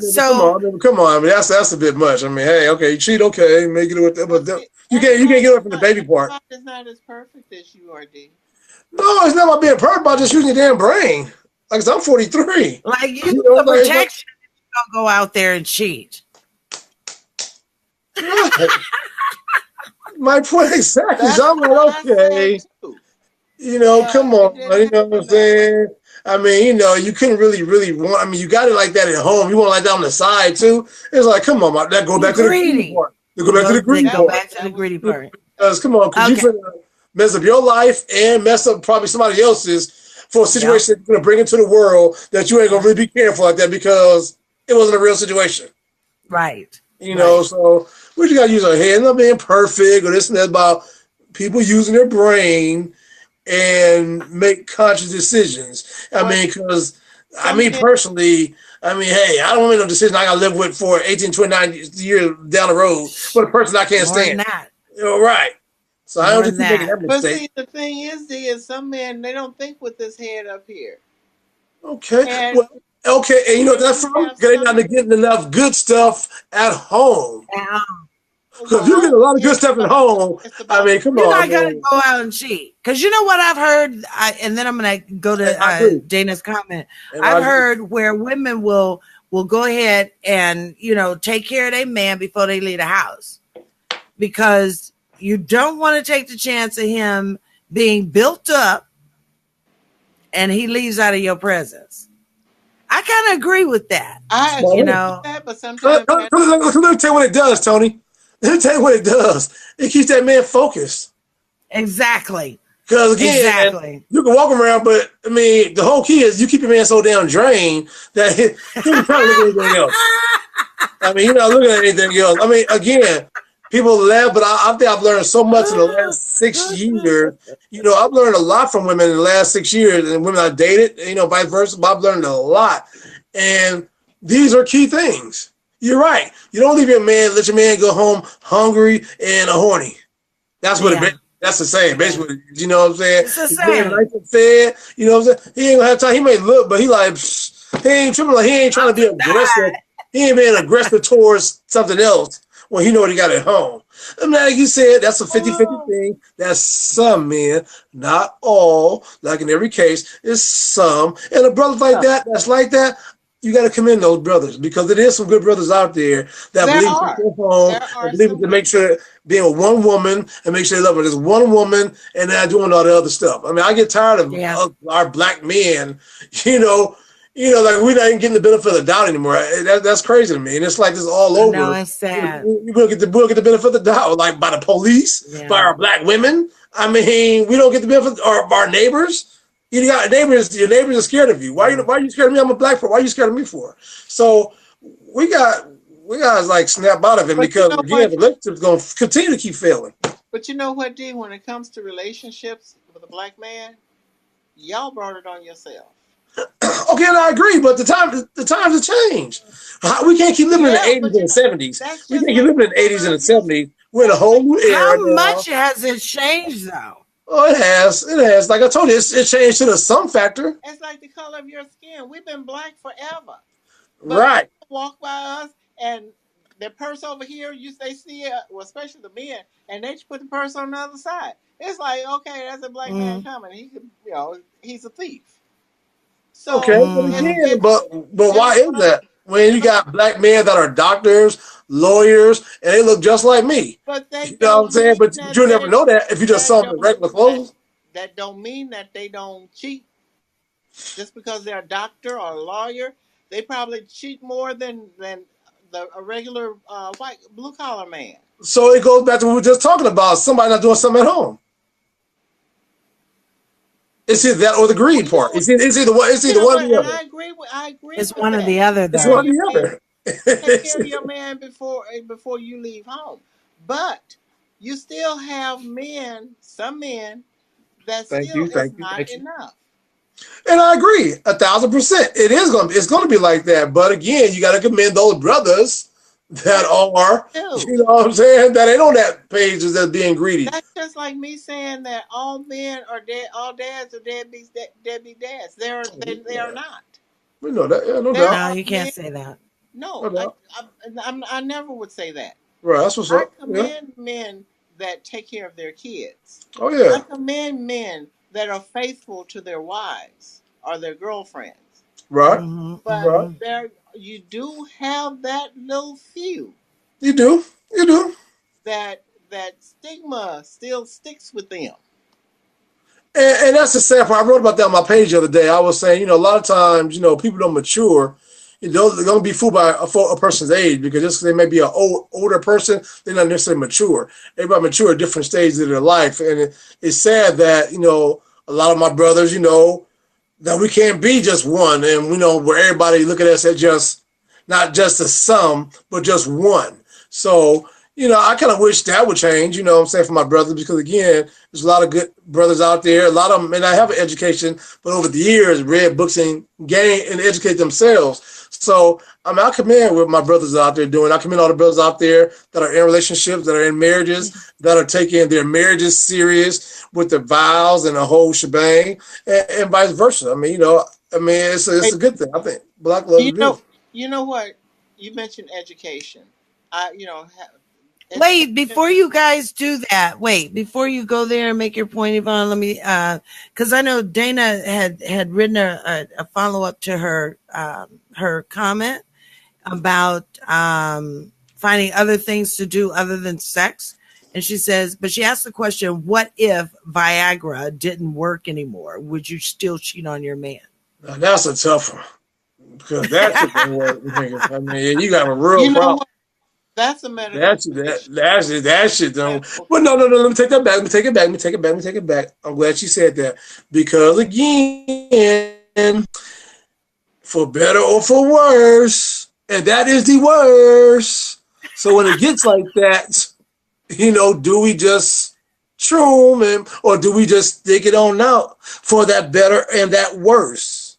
So come on. I mean, that's a bit much. I mean, hey, okay, you cheat, okay, make it with that, but you can't get away from the baby part. It's not as perfect as you are, D. No, it's not about being perfect, about just using your damn brain. Like, I'm 43. Like, you the protection gonna go out there and cheat. My point exactly. That's So I'm what like, I said okay, too. come But it on, didn't you know what I'm happen that way. saying? I mean, you couldn't really want. I mean, you got it like that at home. You want it like that on the side too. It's like, come on, that go back to the greedy Greedy. part. They go back to the greedy That Go was part. back to the that was greedy part. Because come on, because you Okay. finna mess up your life and mess up probably somebody else's for a situation that you're gonna bring into the world that you ain't gonna really be careful like that because it wasn't a real situation. Right. So we just gotta use our head, not being perfect or this and that, about people using their brain and make conscious decisions. I well, mean, because some men personally, hey, I don't make no decision I gotta live with for 18, 29 years down the road with a person I can't More than stand. that. Right. So I More don't just than keep making that. that but mistake. see the thing is some men they don't think with this head up here. Okay. And Well, okay, and you know what then that's you from? have Because they're some not getting enough good stuff at home. Because if you get a well, lot of good stuff at home, it's I about mean, come You're on, not gonna man. go out and cheat, because you know what I've heard, and then I'm gonna go And I to agree. Dana's comment. And I I've agree. heard where women will go ahead and take care of their man before they leave the house, because you don't want to take the chance of him being built up and he leaves out of your presence. I kind of agree with that. I Well, agree let with that, but sometimes that me tell you what it does, Tony. Let me tell you what it does. It keeps that man focused. Exactly. Because again, you can walk around, but I mean, the whole key is you keep your man so down drained that he ain't trying to look at anything else. I mean, you're not looking at anything else. I mean, again, people laugh, but I think I've learned so much in the last 6 years. I've learned a lot from women in the last 6 years, and women I dated, vice versa. But I've learned a lot, and these are key things. You're right. You don't let your man go home hungry and horny. That's what it. That's the same. Basically, you know what I'm saying? It's the He's being same. nice and fed. You know what I'm saying? He ain't gonna have time. He may look, but he like he ain't tripping. Like he ain't trying to be aggressive. He ain't being aggressive towards something else when he know what he got at home. I mean, like you said, that's a 50-50 thing. That's some men, not all. Like in every case, it's some. And a brother like that, that's like that. You got to commend those brothers, because there is some good brothers out there that there believe are in home there and are believe some to make sure being with one woman and make sure they love her. There's one woman and they're not doing all the other stuff. I mean, I get tired of our black men, like we're not even getting the benefit of the doubt anymore. That's crazy to me. And it's like this all over. No, it's sad. We'll get the benefit of the doubt, like by the police, by our black women. I mean, we don't get the benefit, or our neighbors. You got neighbors. Your neighbors are scared of you. Why are you scared of me? I'm a black person. Why are you scared of me for? So we got like snap out of it, because again, the relationship's going to continue to keep failing. But you know what, D? When it comes to relationships with a black man, y'all brought it on yourself. Okay, and I agree, but the times have changed. We can't keep living in the 80s and the 70s. We can't keep living in the 80s and the 70s. We're in a whole new era How now. much has it changed, though? Oh, it has. It has. Like I told you, it changed to the some factor. It's like the color of your skin. We've been black forever. But Right. people walk by us and their purse over here, they see it, well, especially the men, and they just put the purse on the other side. It's like, okay, that's a black man coming. He could, he's a thief. So Okay, but again, but why is that? When you got black men that are doctors, lawyers, and they look just like me. But they You know what I'm saying? But you'll never know that if you just saw them in regular clothes. That don't mean that they don't cheat. Just because they're a doctor or a lawyer, they probably cheat more than a regular white blue collar man. So it goes back to what we were just talking about. Somebody not doing something at home. It's either that or the greed part. It's either one. It's either one or the other. I agree. It's with one that. or the other, though. It's one or the other. Take care of your man before you leave home. But you still have some men that still is not enough. And I agree 1,000%. It's going to be like that. But again, you got to commend those brothers that are, you know what I'm saying, that ain't on that page that's being greedy. That's just like me saying that all men are dead, all dads are deadbeat dads. They are not. We know that. Yeah, no doubt. doubt. No, you can't say that. No, I never would say that. Right, that's what's up. I commend men that take care of their kids. Oh, yeah. I commend men that are faithful to their wives or their girlfriends. Right. But there, you do have that little few. You do. You do. That stigma still sticks with them. And that's the sad part. I wrote about that on my page the other day. I was saying, a lot of times, people don't mature. They're going to be fooled by a person's age because just 'cause they may be an older person, they're not necessarily mature. Everybody mature at different stages of their life. And it's sad that, a lot of my brothers, that we can't be just one. And, where everybody look at us as just, not just a sum, but just one. So, I kind of wish that would change, what I'm saying, for my brothers, because again, there's a lot of good brothers out there. A lot of them may not have an education, but over the years, read books and gain and educate themselves. So, I commend what my brothers out there doing. I commend all the brothers out there that are in relationships, that are in marriages, that are taking their marriages serious with the vows and the whole shebang, and vice versa. It's a good thing. I think Black love is beautiful. You know what? You mentioned education. Wait, before you guys do that, before you go there and make your point, Yvonne, let me, because I know Dana had written a follow-up to her comment about finding other things to do other than sex. And she says, but she asked the question, what if Viagra didn't work anymore? Would you still cheat on your man? Now, that's a tough one. Because that shit didn't work. You got a real problem. What? That's a medical. That shit don't. Well, no. Let me take that back. Let me take it back. I'm glad she said that because again, for better or for worse, and that is the worst. So when it gets like that, do we just shroom him or do we just stick it on out for that better and that worse?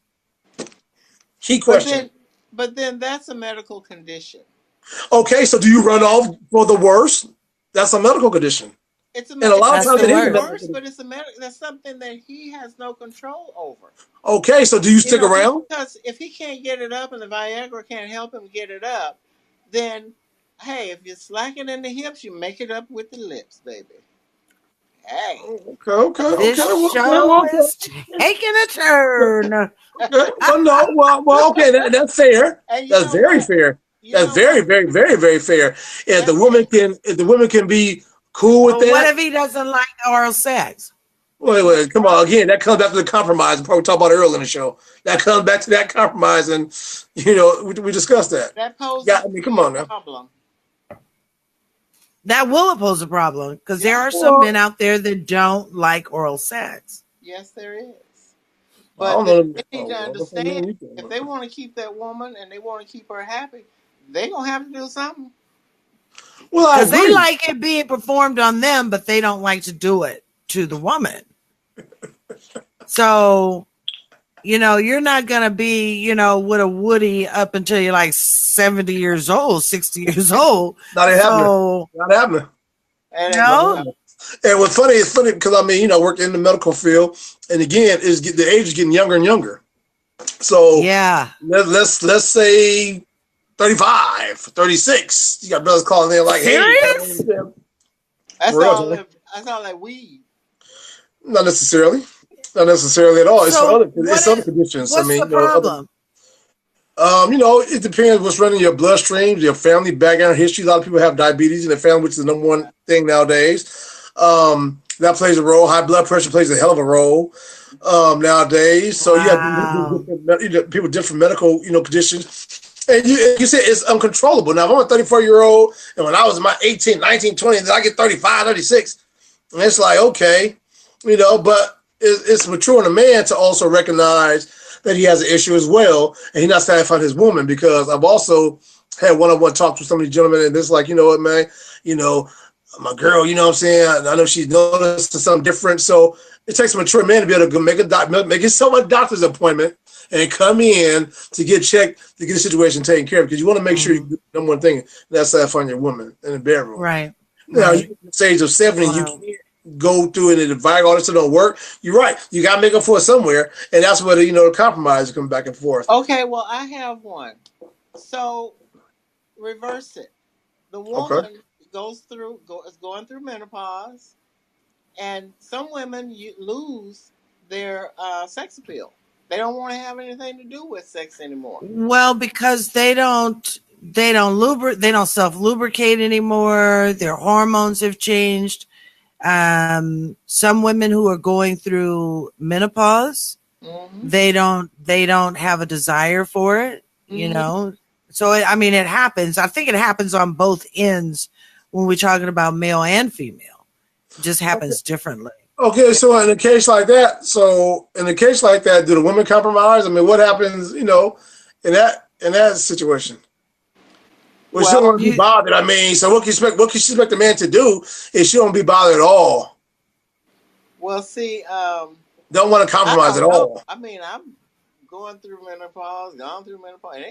Key question. But then that's a medical condition. Okay, so do you run off for the worst? That's a medical condition. It's a lot of times it is worst, but that's something that he has no control over. Okay, so do you stick around? Because if he can't get it up and the Viagra can't help him get it up, then hey, if you're slacking in the hips, you make it up with the lips, baby. Hey. Okay. This show is taking a turn. Okay. Okay, that's fair. That's very fair. That's very, very, very, very fair. If the woman can be cool with that. What if he doesn't like oral sex? Wait, come on. Again, that comes back to the compromise. We'll probably talk about it earlier in the show. That comes back to that compromise, and we discussed that. That poses come on now. Problem. That will pose a problem because there are some men out there that don't like oral sex. Yes, there is. But they need to understand if they want to keep that woman and they want to keep her happy, they're going to have to do something. Well, because they like it being performed on them, but they don't like to do it to the woman. So, you're not going to be, with a Woody up until you're like 70 years old, 60 years old. Not happening. No. And what's funny, it's funny because work in the medical field, and again, the age is getting younger and younger. So yeah, let's say 35, 36. You got brothers calling in like, serious? Hey, that's all that weed. Not necessarily at all. It's other conditions. What's the problem? It depends what's running your bloodstream, your family background history. A lot of people have diabetes in their family, which is the number one thing nowadays. That plays a role. High blood pressure plays a hell of a role nowadays. So you have people with different medical conditions. And you said it's uncontrollable. Now, if I'm a 34-year-old, and when I was in my 18, 19, 20, then I get 35, 36, and it's like, okay, but it's mature in a man to also recognize that he has an issue as well, and he's not satisfying his woman, because I've also had one-on-one talks with some of these gentlemen, and it's like, you know what, man, my girl, what I'm saying, I know she's noticed something different, so it takes a mature man to be able to make himself a doctor's appointment and come in to get checked, to get the situation taken care of, because you want to make sure you do the number one thing, and that's satisfying your woman in the bedroom. Right. Now, you at the age of 70, you can't go through it and advise all this don't work. You're right. You got to make up for it somewhere, and that's where the compromise comes back and forth. Okay, well, I have one. So, reverse it. The woman is going through menopause, and some women lose their sex appeal. They don't want to have anything to do with sex anymore. Well, because they don't self lubricate anymore. Their hormones have changed. Some women who are going through menopause, they don't have a desire for it, you know. So it happens. I think it happens on both ends when we're talking about male and female. It just happens differently. Okay, so in a case like that, do the women compromise? I mean, what happens, in that situation? Well, she don't want to be bothered. I mean, so what can you expect the man to do if she don't be bothered at all? Well, see, don't want to compromise at all. I mean, I'm gone through menopause. It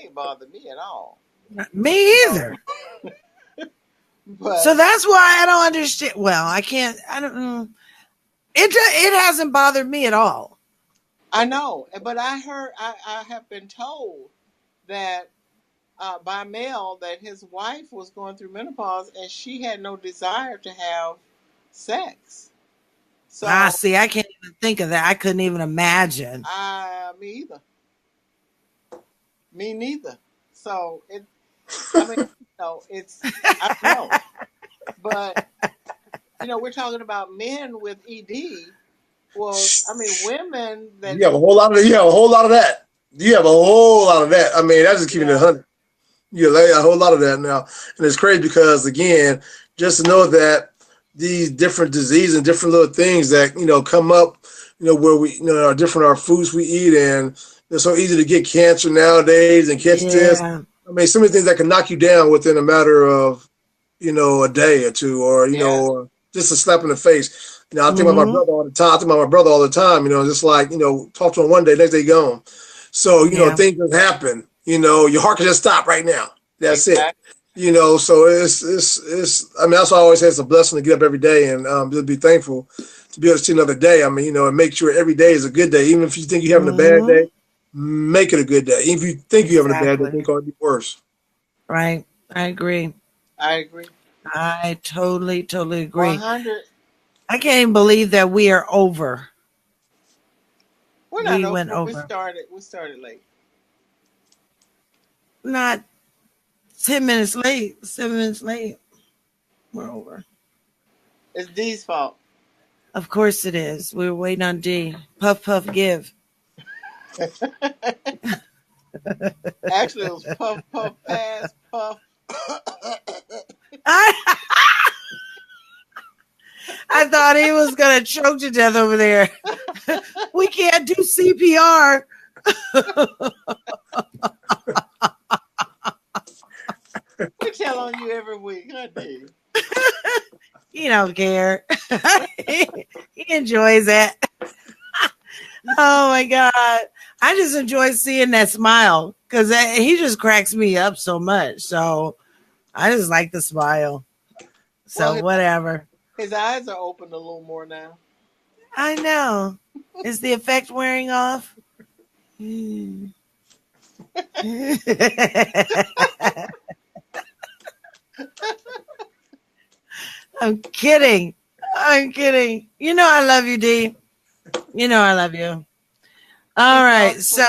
ain't bothered me at all. Me either. So that's why I don't understand. Well, I don't. It hasn't bothered me at all. I know, but I have been told that by a male that his wife was going through menopause and she had no desire to have sex. So see, I can't even think of that. I couldn't even imagine. Me neither. So I don't know. But we're talking about men with ED. Well, I mean, women that you have a whole lot of that. You have a whole lot of that. I mean, that's just keeping it 100. You have a whole lot of that now, and it's crazy because again, just to know that these different diseases and different little things that come up, where we are different our foods we eat, and it's so easy to get cancer nowadays and catch this. I mean, so many things that can knock you down within a matter of a day or two, or or just a slap in the face. I think about my brother all the time. Just like talk to him one day, next day gone. So things just happen. Your heart can just stop right now. That's it. So it's. I mean, that's why I always say it's a blessing to get up every day and just be thankful to be able to see another day. I mean, and make sure every day is a good day. Even if you think you're having a bad day, make it a good day. Even if you think you're having a bad day, think it'll be worse. Right. I agree. I totally agree. 100. I can't even believe that we are over. We went over. We started late. Not 10 minutes late. 7 minutes late. We're over. It's D's fault. Of course it is. We were waiting on D. Puff, puff, give. Actually, it was puff, puff, pass, puff. I thought he was going to choke to death over there. We can't do CPR. We tell on you every week, huh, Dave? He don't care. He enjoys it. Oh, my God. I just enjoy seeing that smile because he just cracks me up so much. So I just like the smile. So whatever. His eyes are open a little more now. I know. Is the effect wearing off? I'm kidding. I love you, D. I love you. All right. So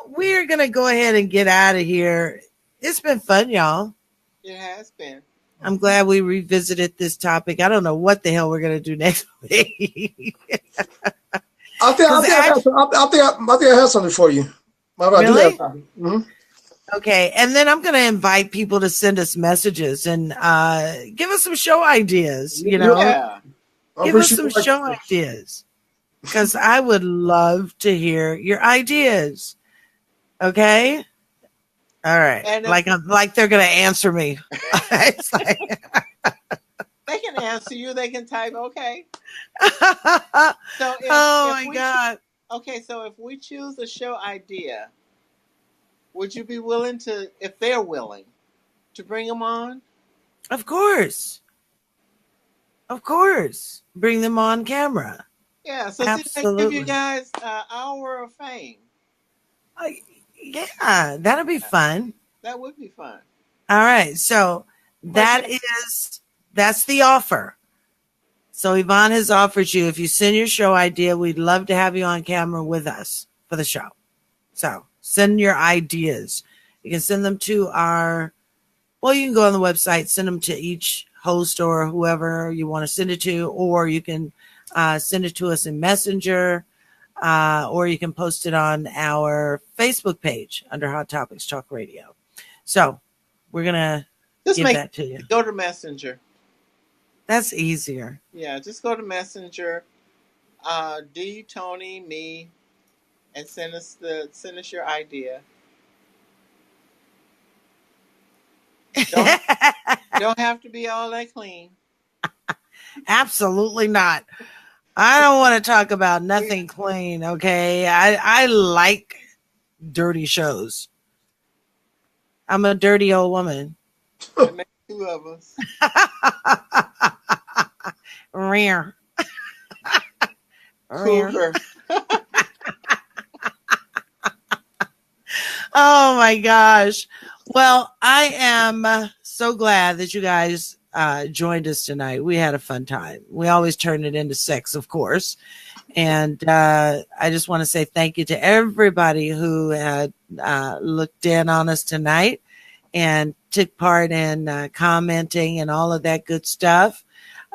we're going to go ahead and get out of here. It's been fun, y'all. It has been. I'm glad we revisited this topic. I don't know what the hell we're going to do next week. I think I have something for you. Really? Okay. And then I'm going to invite people to send us messages and give us some show ideas, Yeah. Give us some show ideas because I would love to hear your ideas. Okay. All right. And like they're going to answer me. It's like... They can answer you. They can type, okay. So God. Okay, so if we choose a show idea, would you be willing to, if they're willing, to bring them on? Of course. Bring them on camera. Yeah, so absolutely. Give you guys an hour of fame. Yeah, that'll be fun. That would be fun. All right, so that's the offer. So Yvonne has offered you, if you send your show idea, we'd love to have you on camera with us for the show. So send your ideas. You can send them to you can go on the website, send them to each host or whoever you want to send it to, or you can send it to us in Messenger, or you can post it on our Facebook page under Hot Topics Talk Radio. So we're going to give that to you. Go to Messenger. That's easier. Yeah, just go to Messenger, D, Toni, me, and send us your idea. Don't have to be all that clean. Absolutely not. I don't want to talk about nothing clean, okay? I like dirty shows. I'm a dirty old woman. There makes two of us. Rare. Cougar. Oh my gosh. Well, I am so glad that you guys joined us tonight. We had a fun time. We always turn it into sex, of course. And I just want to say thank you to everybody who had looked in on us tonight and took part in commenting and all of that good stuff.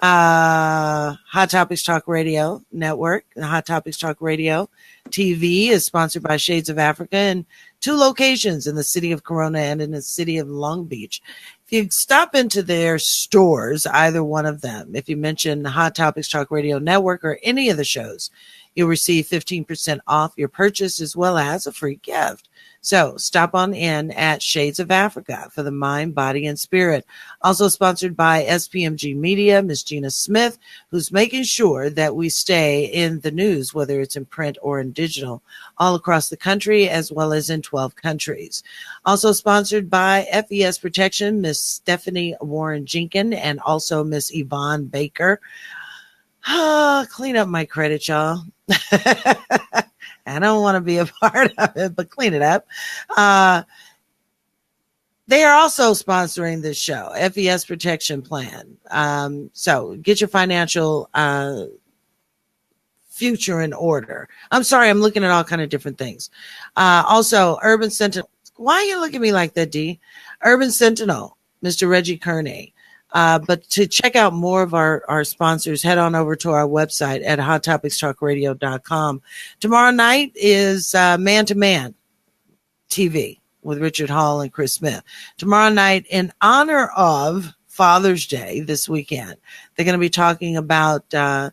Hot Topics Talk Radio Network, the Hot Topics Talk Radio TV is sponsored by Shades of Africa in 2 locations in the city of Corona and in the city of Long Beach. If you stop into their stores, either one of them, if you mention the Hot Topics Talk Radio Network or any of the shows, you'll receive 15% off your purchase as well as a free gift. So stop on in at Shades of Africa for the mind, body, and spirit. Also sponsored by SPMG Media, Miss Gina Smith, who's making sure that we stay in the news, whether it's in print or in digital, all across the country, as well as in 12 countries. Also sponsored by FES Protection, Miss Stephanie Warren Jenkins, and also Miss Yvonne Baker. Clean up my credit, y'all. I don't want to be a part of it, but clean it up. They are also sponsoring this show, FES Protection Plan. So get your financial future in order. I'm sorry, I'm looking at all kind of different things. Also, Urban Sentinel. Why are you looking at me like that, D? Urban Sentinel, Mr. Reggie Kearney. But to check out more of our sponsors, head on over to our website at hottopictalkradio.com. Tomorrow night is Man to Man TV with Richard Hall and Chris Smith. Tomorrow night, in honor of Father's Day this weekend, they're going to be talking about the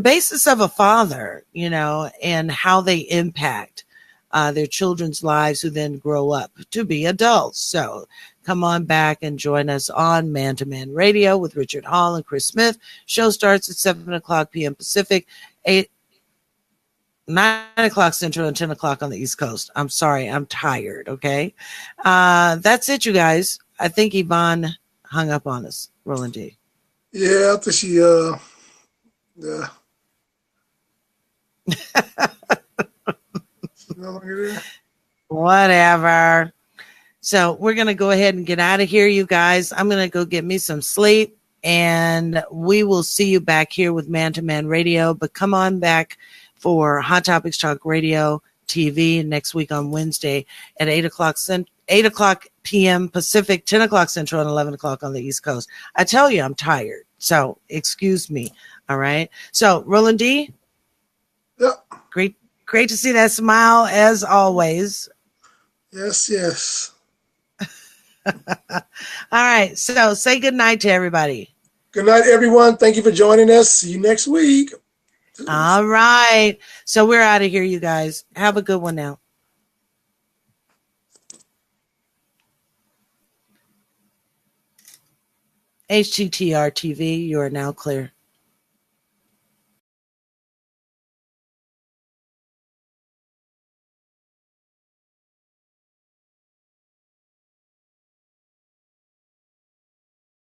basis of a father, and how they impact their children's lives who then grow up to be adults. So come on back and join us on Man to Man Radio with Richard Hall and Chris Smith. Show starts at 7:00 p.m. Pacific, 9 o'clock Central, and 10 o'clock on the East Coast. I'm sorry, I'm tired, okay? That's it, you guys. I think Yvonne hung up on us. Rollin D. Yeah, I think she, yeah. No longer there. Whatever. So we're going to go ahead and get out of here, you guys. I'm going to go get me some sleep, and we will see you back here with Man to Man Radio. But come on back for Hot Topics Talk Radio TV next week on Wednesday at 8 o'clock p.m. Pacific, 10 o'clock Central, and 11 o'clock on the East Coast. I tell you, I'm tired, so excuse me. All right. So, Rollin D. Yeah. Great to see that smile as always. Yes. All right. So say good night to everybody. Good night, everyone. Thank you for joining us. See you next week. All right. So we're out of here, you guys. Have a good one now. HTTR-TV, you are now clear.